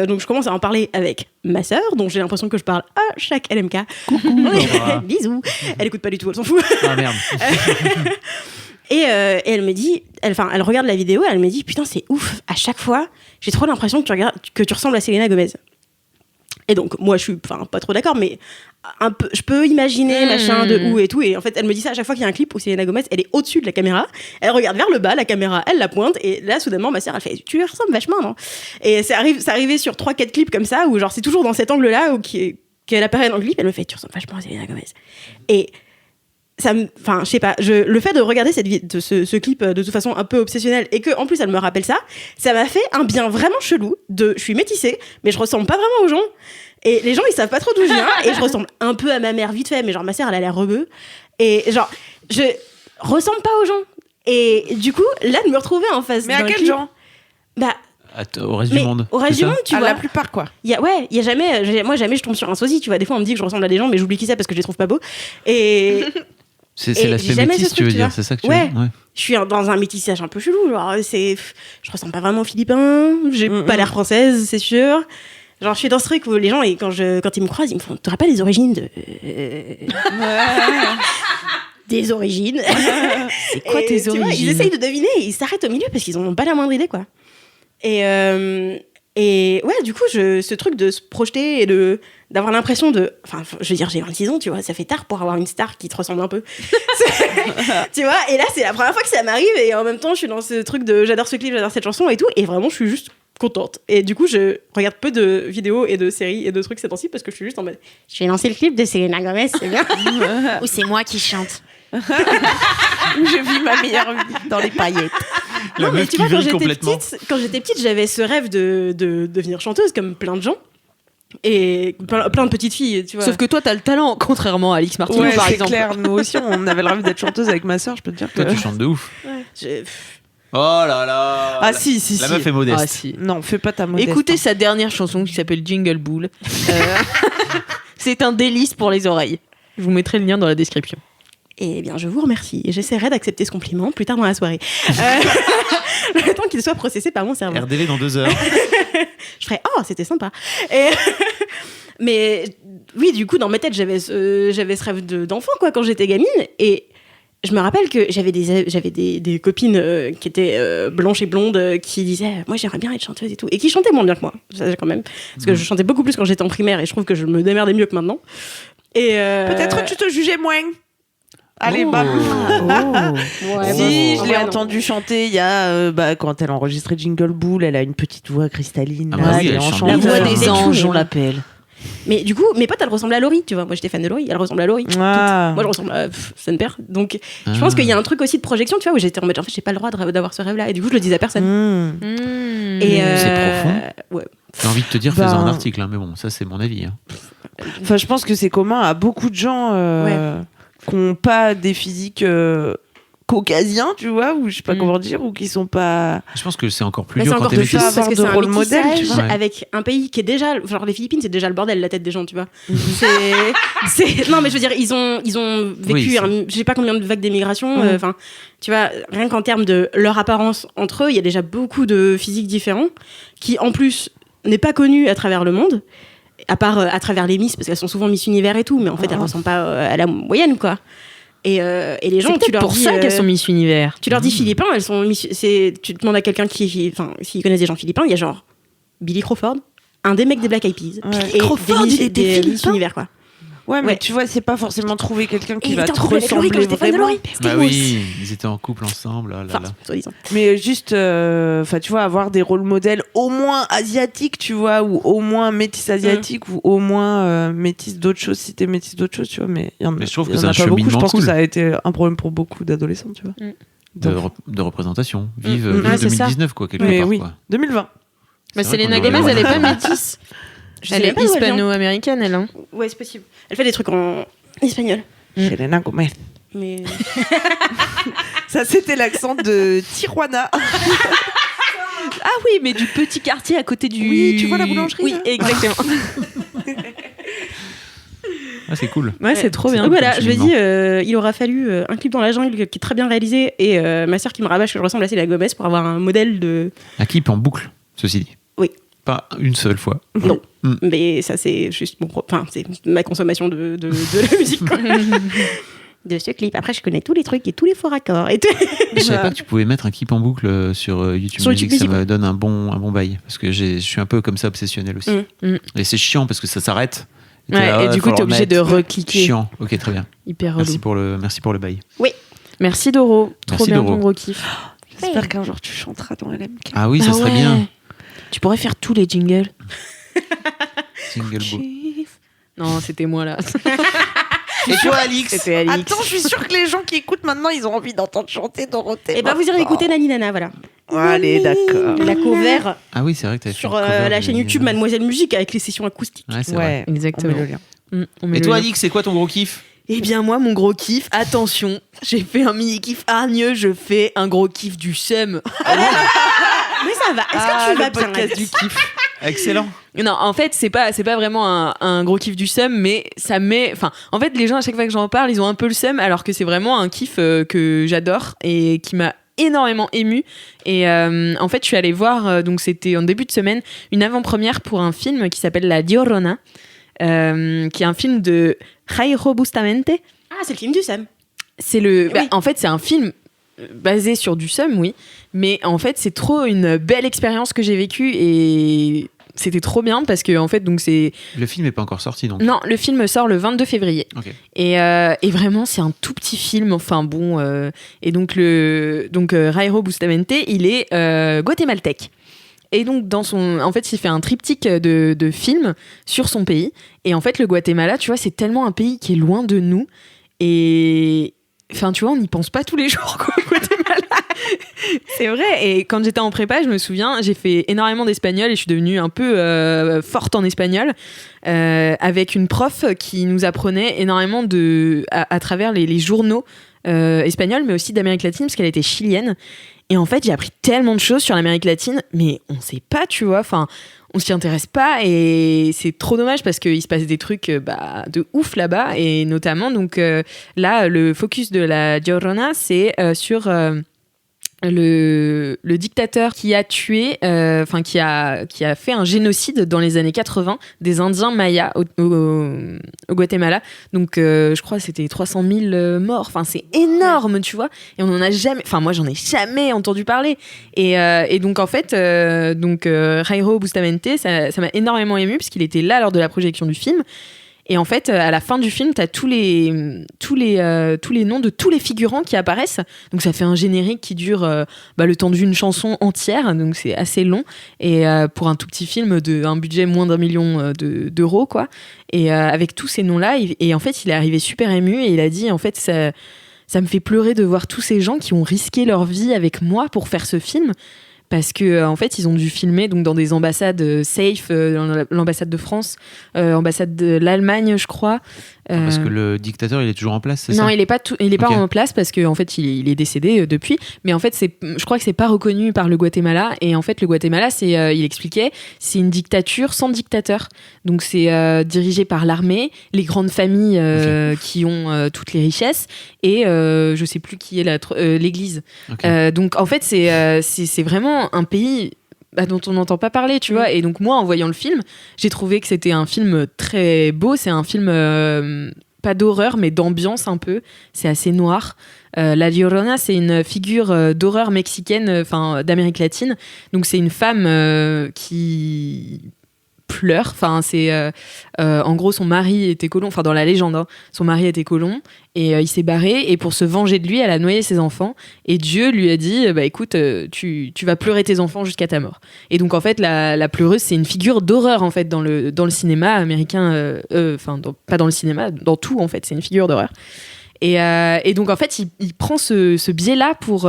donc je commence à en parler avec ma sœur, dont j'ai l'impression que je parle à chaque LMK. Coucou. Bisous. Elle écoute pas du tout, elle s'en fout. Ah merde. Et elle me dit, elle regarde la vidéo, elle me dit putain c'est ouf, à chaque fois j'ai trop l'impression que tu ressembles à Selena Gomez. Et donc moi je suis pas trop d'accord, mais un peu, je peux imaginer machin de où et tout. Et en fait elle me dit ça à chaque fois qu'il y a un clip où Selena Gomez elle est au-dessus de la caméra, elle regarde vers le bas, la caméra elle la pointe, et là soudainement ma sœur elle fait tu lui ressembles vachement, non? Et c'est arrivé sur 3-4 clips comme ça où genre c'est toujours dans cet angle là où qu'elle apparaît dans le clip, elle me fait tu ressembles vachement à Selena Gomez. Et ça me, je sais pas, le fait de regarder ce clip de toute façon un peu obsessionnel et que en plus elle me rappelle ça m'a fait un bien vraiment chelou je suis métissée mais je ressemble pas vraiment aux gens et les gens ils savent pas trop d'où je viens et je ressemble un peu à ma mère vite fait, mais genre ma sœur elle a l'air rebeu et genre je ressemble pas aux gens et du coup là de me retrouver en face mais à quel genre au reste du monde. Au reste du monde, tu vois. La plupart, quoi. Il y a jamais, moi jamais je tombe sur un sosie, tu vois. Des fois on me dit que je ressemble à des gens, mais j'oublie qui c'est parce que je les trouve pas beaux. Et c'est l'aspect métis, tu veux dire, c'est ça que tu veux dire. Ouais. Je suis dans un métissage un peu chelou, genre je ressemble pas vraiment aux Philippins, j'ai pas l'air française, c'est sûr. Genre je suis dans ce truc où les gens quand ils me croisent, ils me font t'auras pas les origines de des origines. C'est quoi tes origines? Vois, ils essayent de deviner, ils s'arrêtent au milieu parce qu'ils en ont pas la moindre idée, quoi. Et ouais, du coup, ce truc de se projeter et d'avoir l'impression de... Enfin, je veux dire, j'ai 26 ans, tu vois, ça fait tard pour avoir une star qui te ressemble un peu. Tu vois, et là, c'est la première fois que ça m'arrive et en même temps, je suis dans ce truc de j'adore ce clip, j'adore cette chanson et tout, et vraiment, je suis juste contente. Et du coup, je regarde peu de vidéos et de séries et de trucs ces temps-ci parce que je suis juste en mode je vais lancer le clip de Selena Gomez, c'est bien. Ou c'est moi qui chante. Je vis ma meilleure vie dans les paillettes. La non, mais meuf tu qui vois, vrille quand j'étais petite, j'avais ce rêve de devenir chanteuse comme plein de gens. Et plein de petites filles, tu vois. Sauf que toi, t'as le talent, contrairement à Alix Martineau, Ouais, par c'est exemple. clair, nous aussi, on avait le rêve d'être chanteuse avec ma sœur, je peux te dire que... Toi, tu chantes de ouf. Ouais. Oh là là. Ah si. La meuf est modeste. Ah, si. Non, fais pas ta modeste. Écoutez sa dernière chanson qui s'appelle Jingle Bull. C'est un délice pour les oreilles. Je vous mettrai le lien dans la description. Eh bien, je vous remercie. Et j'essaierai d'accepter ce compliment plus tard dans la soirée. Le temps qu'il soit processé par mon cerveau. RDV dans 2 heures. Je ferais « Oh, c'était sympa !» Mais oui, du coup, dans ma tête, j'avais ce rêve d'enfant, quoi, quand j'étais gamine. Et je me rappelle que j'avais des copines qui étaient blanches et blondes qui disaient « Moi, j'aimerais bien être chanteuse et tout. » Et qui chantaient moins bien que moi, ça, quand même. Parce que je chantais beaucoup plus quand j'étais en primaire et je trouve que je me démerdais mieux que maintenant. Et Peut-être que tu te jugeais moins. Allez, Oh. bah. Ouais, Si, bon, je l'ai ouais, non. entendu chanter il y a quand elle a enregistré Jingle Bull, elle a une petite voix cristalline. Ah bah oui, elle est elle chante enchantée. La voix Ouais. des anges, on l'appelle. Mais du coup, mes potes, elles ressemblent à Laurie, tu vois. Moi, j'étais fan de Laurie, elle ressemble à Laurie. Ah. Moi, je ressemble à Son-Père. Donc, je pense qu'il y a un truc aussi de projection, tu vois, où j'étais en mode, en fait, j'ai pas le droit d'avoir ce rêve-là. Et du coup, je le disais à personne. Et C'est profond. Ouais. J'ai envie de te dire, fais-en un article, hein, mais bon, ça c'est mon avis. Hein. Enfin, je pense que c'est commun à beaucoup de gens qui n'ont pas des physiques caucasiens, tu vois, ou je sais pas comment dire, ou qui sont pas. Je pense que c'est encore plus Mais dur c'est quand encore t'es plus métisse. ça, avoir parce que de c'est un rôle modèle, tu métissage vois. avec un pays qui est déjà, genre les Philippines, c'est déjà le bordel, la tête des gens, tu vois. Non, mais je veux dire, ils ont vécu, Oui, je sais pas combien de vagues d'émigration. Enfin, tu vois, rien qu'en termes de leur apparence entre eux, il y a déjà beaucoup de physiques différents qui, en plus, n'est pas connu à travers le monde, à part à travers les Miss, parce qu'elles sont souvent Miss Univers et tout, mais en fait, elles ressemblent pas à la moyenne, quoi. Et les gens, C'est tu peut-être leur pour dis, ça qu'elles sont Miss Univers. tu leur dis philippins, elles sont tu demandes à quelqu'un s'ils connaissent des gens philippins, il y a genre Billy Crawford, un des mecs des Black Eyed Peas, et Crawford, des il était Miss philippin Univers, quoi. Ouais, mais Ouais. tu vois, c'est pas forcément trouver quelqu'un qui Et va il était te en couple avec Laurie quand ressembler j'étais fan de vraiment. Laurie. C'était Bah grosse. oui, ils étaient en couple ensemble. Ah là Enfin, là. soi-disant. Mais juste, enfin, tu vois, avoir des rôles modèles au moins asiatiques, tu vois, ou au moins métis asiatiques, ou au moins métis d'autres choses, si t'es métis d'autres choses, tu vois. Mais il y en a, Mais je trouve que il y en c'est a un pas beaucoup. Je cheminement pense que cool. ça a été un problème pour beaucoup d'adolescents, tu vois. De représentation. Vive, Mm. vive Ouais, c'est ça. 2019, quoi, quelque Mais part. oui, Quoi. 2020. Bah, C'est vrai Selena qu'on devrait Gomez, elle est voir pas ça. métisse. Je Elle sais est pas d'où elle vient. hispano-américaine, elle. Hein. Ouais, c'est possible. Elle fait des trucs en espagnol. Selena Gomez. Mais. Ça, c'était l'accent de Tijuana. Ah oui, mais du petit quartier à côté du. Oui, tu vois la boulangerie, Oui, là exactement. Ah, c'est cool. Ouais, c'est trop bien. Donc voilà, comme je vais cheminement. dire, il aura fallu un clip dans la jungle qui est très bien réalisé et ma sœur qui me rabâche que je ressemble à Selena Gomez pour avoir un modèle de. Un clip en boucle, ceci dit. Oui. Pas une seule fois. Non. Mm. Mais ça, c'est juste enfin, c'est ma consommation de la musique, quoi. De ce clip. Après, je connais tous les trucs et tous les faux raccords. Et tout. Je savais pas que tu pouvais mettre un clip en boucle sur YouTube Sur Music, YouTube ça Music, me donne un bon bail. Parce que je suis un peu comme ça obsessionnel aussi. Mm. Et c'est chiant parce que ça s'arrête. t'es Ouais, là, et du coup, faut t'es le obligé de remettre. recliquer. Chiant. Ok, très bien. Hyper relou. Merci pour le bail. Merci Doro. Trop Merci, bien, Doro. ton gros kiff. J'espère qu'un jour tu chanteras dans LMK. Ah oui, ça Ah serait ouais. bien. Tu pourrais faire tous les jingles. Jingle Ball. Non, c'était moi là. Et toi, Alix C'était Alix. Attends, je suis sûre que les gens qui écoutent maintenant, ils ont envie d'entendre chanter Dorothée. Et bah, vous irez écouter Nani Nana, voilà. Allez, d'accord. La cover Ah oui, c'est vrai que t'avais fait sur une cover la de- chaîne YouTube Mademoiselle Musique avec les sessions acoustiques. Ouais, c'est vrai. Exactement. On met le lien. On met Et le toi, lien. Alix, c'est quoi ton gros kiff? Eh bien moi, mon gros kiff, attention, j'ai fait un mini kiff hargneux, je fais un gros kiff du seum. Mais ça va. Est-ce que tu vas bien podcast du kiff. Excellent. Non, en fait, c'est pas vraiment un gros kiff du seum, mais ça met. Enfin, en fait, les gens, à chaque fois que j'en parle, ils ont un peu le seum, alors que c'est vraiment un kiff que j'adore et qui m'a énormément émue. Et en fait, je suis allée voir, donc c'était en début de semaine, une avant-première pour un film qui s'appelle La Llorona, qui est un film de Jairo Bustamante. Ah, c'est le film du Sam. C'est le. Oui. En fait, c'est un film basé sur du seum, oui. Mais en fait, c'est trop une belle expérience que j'ai vécue et c'était trop bien parce que en fait, donc c'est. Le film n'est pas encore sorti, donc. Non, le film sort le 22 février. Ok. Et vraiment, c'est un tout petit film. Enfin bon. Et donc Jairo Bustamante, il est guatémaltèque. Et donc, en fait, il fait un triptyque de films sur son pays. Et en fait, le Guatemala, tu vois, c'est tellement un pays qui est loin de nous. Et. Enfin, tu vois, on n'y pense pas tous les jours, quoi, au Guatemala. C'est vrai. Et quand j'étais en prépa, je me souviens, j'ai fait énormément d'espagnol et je suis devenue un peu forte en espagnol avec une prof qui nous apprenait énormément à travers les journaux espagnols, mais aussi d'Amérique latine, parce qu'elle était chilienne. Et en fait, j'ai appris tellement de choses sur l'Amérique latine, mais on sait pas, tu vois. Enfin, on s'y intéresse pas et c'est trop dommage parce qu'il se passe des trucs de ouf là-bas. Et notamment, donc là, le focus de la Llorona, c'est sur le dictateur qui a tué, qui a fait un génocide dans les années 80 des Indiens Mayas au Guatemala. Donc, je crois que c'était 300 000 morts. Enfin, c'est énorme, tu vois. Et on en a jamais. Enfin, moi, j'en ai jamais entendu parler. Et donc, en fait, Jairo Bustamante, ça m'a énormément ému parce qu'il était là lors de la projection du film. Et en fait, à la fin du film, t'as tous les noms de tous les figurants qui apparaissent. Donc ça fait un générique qui dure le temps d'une chanson entière, donc c'est assez long. Et pour un tout petit film d'un budget moins d'1 million d'euros, quoi. Et avec tous ces noms-là, et en fait, il est arrivé super ému et il a dit, en fait, ça me fait pleurer de voir tous ces gens qui ont risqué leur vie avec moi pour faire ce film. Parce que en fait, ils ont dû filmer donc dans des ambassades safe, l'ambassade de France, ambassade de l'Allemagne, je crois. Parce que le dictateur, il est toujours en place, c'est ça? Non, il est pas Ok. en place parce que en fait, il est décédé depuis. Mais en fait, je crois que c'est pas reconnu par le Guatemala. Et en fait, le Guatemala, il expliquait, c'est une dictature sans dictateur. Donc c'est dirigé par l'armée, les grandes familles qui ont toutes les richesses et je sais plus qui est l'Église. Ok. Donc en fait, c'est vraiment un pays dont on n'entend pas parler, tu vois. Et donc moi, en voyant le film, j'ai trouvé que c'était un film très beau. C'est un film pas d'horreur, mais d'ambiance un peu. C'est assez noir. La Llorona, c'est une figure d'horreur mexicaine, d'Amérique latine. Donc c'est une femme qui pleure. Enfin, en gros, son mari était colon. Enfin, dans la légende, hein, son mari était colon et il s'est barré. Et pour se venger de lui, elle a noyé ses enfants. Et Dieu lui a dit, écoute, tu vas pleurer tes enfants jusqu'à ta mort. Et donc, en fait, la pleureuse, c'est une figure d'horreur en fait dans le cinéma américain. Pas dans le cinéma, dans tout en fait. C'est une figure d'horreur. Et donc, en fait, il prend ce biais-là pour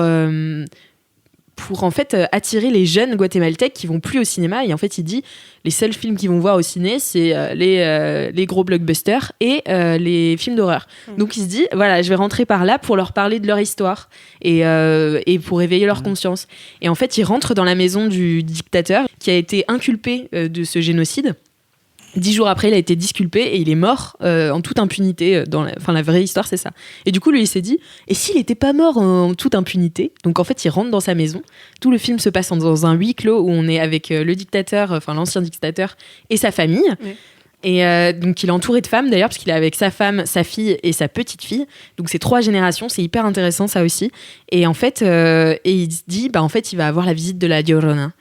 en fait attirer les jeunes guatémaltèques qui vont plus au cinéma. Et en fait, il dit les seuls films qu'ils vont voir au ciné, c'est les gros blockbusters et les films d'horreur. Donc, il se dit, voilà, je vais rentrer par là pour leur parler de leur histoire et pour éveiller leur conscience. Et en fait, il rentre dans la maison du dictateur qui a été inculpé de ce génocide. 10 jours après, il a été disculpé et il est mort en toute impunité. La vraie histoire, c'est ça. Et du coup, lui, il s'est dit, et s'il n'était pas mort en toute impunité? Donc, en fait, il rentre dans sa maison. Tout le film se passe dans un huis clos où on est avec le dictateur, l'ancien dictateur, et sa famille. Oui. Et donc, il est entouré de femmes, d'ailleurs, parce qu'il est avec sa femme, sa fille et sa petite-fille. Donc, c'est 3 générations. C'est hyper intéressant, ça aussi. Et en fait, il se dit, en fait, il va avoir la visite de la Llorona.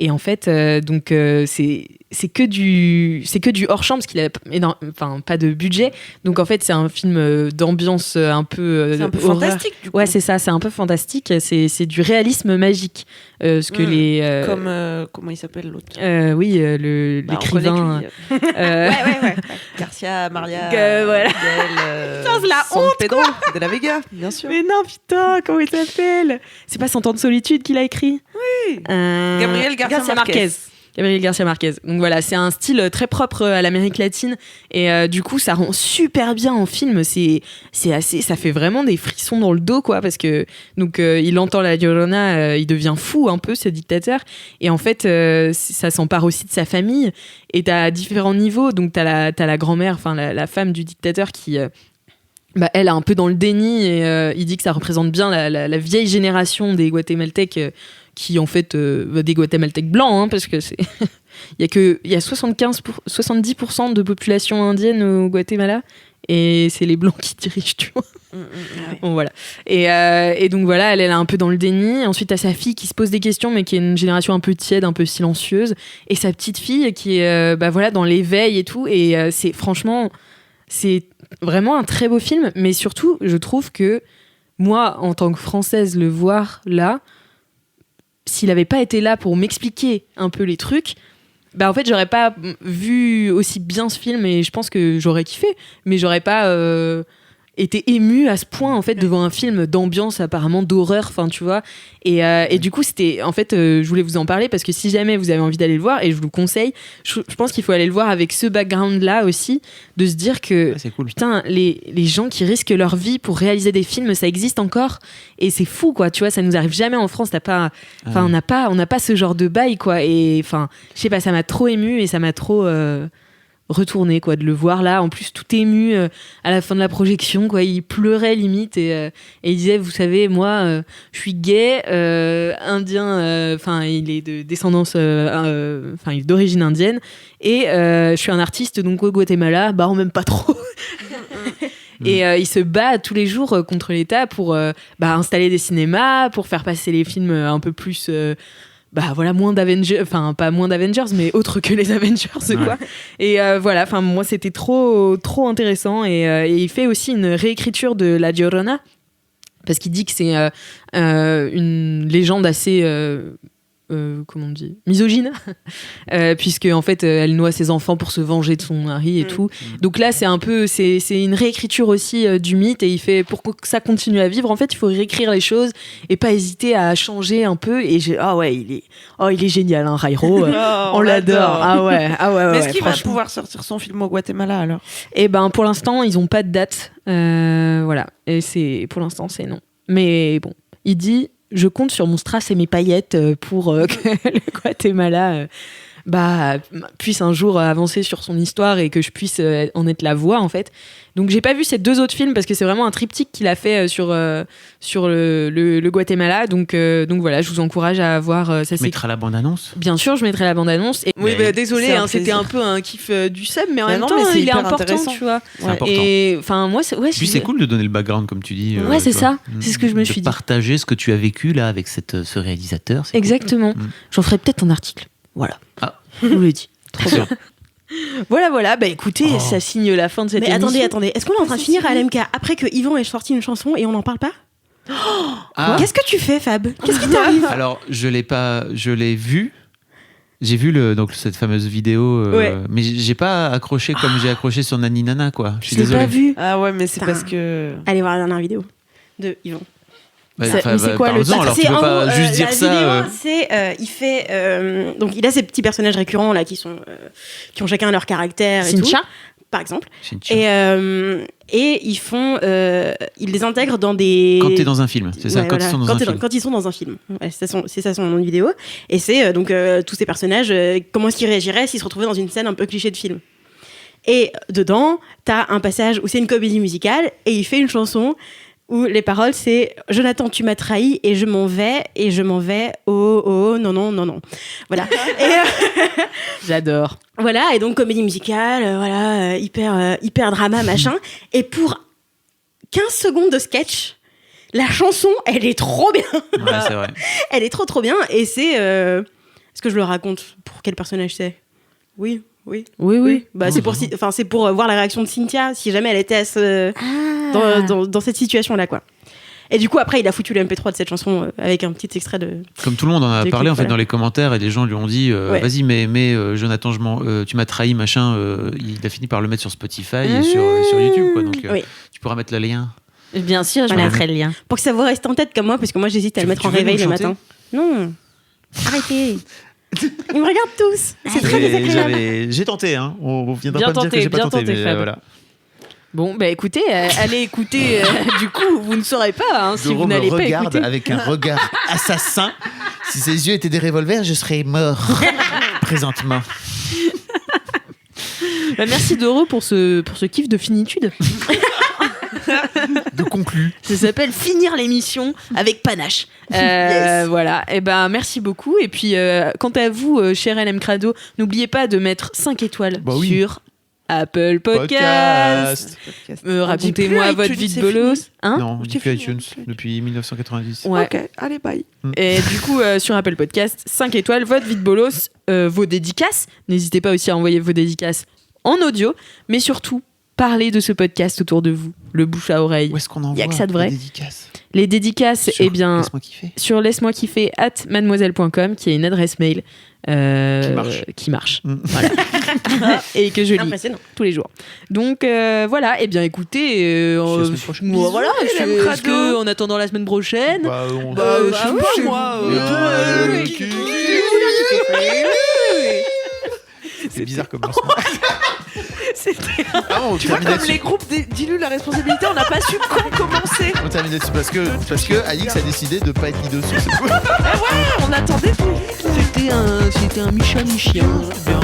Et en fait, c'est que du hors-champ parce qu'il a pas de budget. Donc en fait, c'est un film d'ambiance un peu c'est un peu fantastique du coup. Ouais, c'est ça, c'est un peu fantastique, c'est du réalisme magique. Que comme comment il s'appelle l'autre l'écrivain ouais. Garcia Maria voilà. Putain, c'est la honte Pedro de la Vega, bien sûr. Mais non, putain, comment il s'appelle? C'est pas 100 ans de solitude qu'il a écrit? Oui. Gabriel Garcia Marquez. Gabriel Garcia Marquez. Donc voilà, c'est un style très propre à l'Amérique latine et du coup ça rend super bien en film. Ça fait vraiment des frissons dans le dos quoi, parce que donc il entend la Llorona, il devient fou un peu ce dictateur et en fait ça s'empare aussi de sa famille et t'as différents niveaux. Donc t'as la grand-mère, la femme du dictateur qui elle est un peu dans le déni et il dit que ça représente bien la vieille génération des Guatémaltèques qui en fait des Guatémaltèques blancs hein, parce que il y a 70% de population indienne au Guatemala et c'est les blancs qui dirigent, tu vois. Bon, voilà. Et donc voilà, elle est un peu dans le déni. Ensuite, t'as sa fille qui se pose des questions, mais qui est une génération un peu tiède, un peu silencieuse. Et sa petite fille qui est dans l'éveil et tout. Et franchement, c'est vraiment un très beau film. Mais surtout, je trouve que moi, en tant que Française, le voir là, s'il n'avait pas été là pour m'expliquer un peu les trucs, en fait, j'aurais pas vu aussi bien ce film et je pense que j'aurais kiffé, mais j'aurais pas été émue à ce point en fait devant un film d'ambiance apparemment d'horreur, enfin tu vois. Et du coup, c'était en fait, je voulais vous en parler parce que si jamais vous avez envie d'aller le voir, et je vous le conseille, je pense qu'il faut aller le voir avec ce background-là aussi, de se dire que c'est cool. Putain, les gens qui risquent leur vie pour réaliser des films, ça existe encore et c'est fou quoi, tu vois, ça nous arrive jamais en France. On n'a pas ce genre de bail quoi. Et enfin, je sais pas, ça m'a trop ému et ça m'a trop retourné quoi de le voir là, en plus tout ému à la fin de la projection quoi, il pleurait limite et il disait, vous savez, moi je suis gay, indien, il est de descendance il est d'origine indienne et je suis un artiste donc au Guatemala, on m'aime pas trop. Et il se bat tous les jours contre l'État pour installer des cinémas, pour faire passer les films un peu plus moins d'Avengers, pas moins d'Avengers, mais autre que les Avengers, quoi. Et moi c'était trop intéressant et il fait aussi une réécriture de La Llorona parce qu'il dit que c'est une légende assez comment on dit, misogyne, puisque en fait elle noie ses enfants pour se venger de son mari et tout. Donc là c'est une réécriture aussi du mythe et il fait, pour que ça continue à vivre en fait il faut réécrire les choses et pas hésiter à changer un peu. Et il est génial hein, Jairo, on l'adore. Mais est-ce qu'il va pouvoir sortir son film au Guatemala alors? Pour l'instant ils ont pas de date, et pour l'instant c'est non, mais bon, il dit: je compte sur mon strass et mes paillettes pour que le Guatemala puisse un jour avancer sur son histoire et que je puisse en être la voix en fait. Donc j'ai pas vu ces 2 autres films parce que c'est vraiment un triptyque qu'il a fait sur le Guatemala. Donc voilà, je vous encourage à voir ça. Tu mettras la bande-annonce? Bien sûr, je mettrai la bande-annonce. Et oui, désolé, c'était un peu un kiff du sub, mais en même temps, il est important, tu vois. C'est important. Et enfin, moi, puis c'est cool de donner le background, comme tu dis. C'est ça. C'est ce que je me suis dit. Partager ce que tu as vécu là avec ce réalisateur. Exactement. Cool. J'en ferai peut-être un article. Voilà. Je vous l'ai dit. Trop bien. Voilà, bah écoutez, ça signe la fin de cette Mais émission. attendez, est-ce qu'on est en train de finir à LMK après que Yvan ait sorti une chanson et on n'en parle pas? Ah. Qu'est-ce que tu fais, Fab? Qu'est-ce qui t'arrive? Alors, je l'ai vu. J'ai vu donc cette fameuse vidéo, mais j'ai pas accroché comme j'ai accroché sur Nani Nana, quoi. Je suis Je l'ai désolé. pas vu. Ah ouais, mais c'est Putain. parce que. Allez voir la dernière vidéo de Yvan. Ouais, C'est quoi le parle-en, titre? alors tu peux en pas gros, juste dire la ça. vidéo, c'est il fait donc il a ces petits personnages récurrents là qui ont chacun leur caractère et Cynthia tout, par exemple. Cynthia. Et ils font ils les intègrent dans des Quand t'es dans un film, c'est ça, Ouais, quand voilà. ils sont dans un film. Quand ils sont dans un film. Ouais, c'est ça son nom de vidéo. Et c'est donc tous ces personnages, comment est-ce qu'ils réagiraient s'ils se retrouvaient dans une scène un peu cliché de film. Et dedans, t'as un passage où c'est une comédie musicale et il fait une chanson où les paroles c'est « Jonathan, tu m'as trahi et je m'en vais, oh, non. » Voilà. Et J'adore. voilà, et donc comédie musicale, hyper drama, machin. Et pour 15 secondes de sketch, la chanson, elle est trop bien. Ouais, c'est vrai. Elle est trop bien. Et c'est... Est-ce que je le raconte pour quel personnage c'est? Oui. Oui. Bah, c'est pour voir la réaction de Cynthia, si jamais elle était à dans cette situation-là, quoi. Et du coup, après, il a foutu le MP3 de cette chanson avec un petit extrait de... Comme tout le monde en a Des parlé clips, en fait voilà. dans les commentaires et les gens lui ont dit Ouais. vas-y mais Jonathan tu m'as trahi machin, il a fini par le mettre sur Spotify et sur YouTube, quoi, donc Oui. tu pourras mettre le lien. Bien sûr, je Voilà. mettrai le lien. Pour que ça vous reste en tête comme moi, parce que moi, j'hésite à Tu- le mettre tu en veux réveil nous le chanter matin. Non. Arrêtez. Ils me regardent tous. C'est très désagréable. J'ai tenté, hein. On viendra Bien pas me dire que tenté, j'ai pas bien tenté, tenté, mais Fab. voilà. Bon, bah écoutez, allez écouter. Du coup, vous ne saurez pas hein, si Doro vous me n'allez pas regarde écouter. avec un regard assassin. Si ses yeux étaient des revolvers, je serais mort présentement. Bah, merci Doro pour ce kiff de finitude. De conclu. Ça s'appelle finir l'émission avec panache. Yes. Voilà. Et ben merci beaucoup. Et puis quant à vous, cher LM Crado, n'oubliez pas de mettre 5 étoiles Bah oui. sur Apple Podcast. Racontez-moi votre vie de bolos. Hein Non, j'ai depuis fini, iTunes, depuis 1990. Ouais. Ok, allez, bye. Et du coup, sur Apple Podcast, 5 étoiles, votre vie de bolos, vos dédicaces. N'hésitez pas aussi à envoyer vos dédicaces en audio, mais surtout, parlez de ce podcast autour de vous, le bouche à oreille. Où est-ce qu'on envoie Y a que ça de vrai. les dédicaces Les dédicaces, Sur eh bien, Laisse-moi kiffer. sur laisse-moi kiffer @mademoiselle.com, qui est une adresse mail Qui marche. Voilà. Et que je lis Impressionnant. tous les jours. Donc voilà, eh bien écoutez, la semaine prochaine. voilà, Bisous, est-ce Crado. que en attendant la semaine prochaine, Je sais pas, moi, C'est bizarre comme lancement. c'était On Tu vois, terminait comme les groupes diluent la responsabilité, on n'a pas su quand commencer. On terminait dessus parce que Alix a décidé de pas être mis dessus. C'est cool. On attendait tout. c'était un Micha Michien. Bien.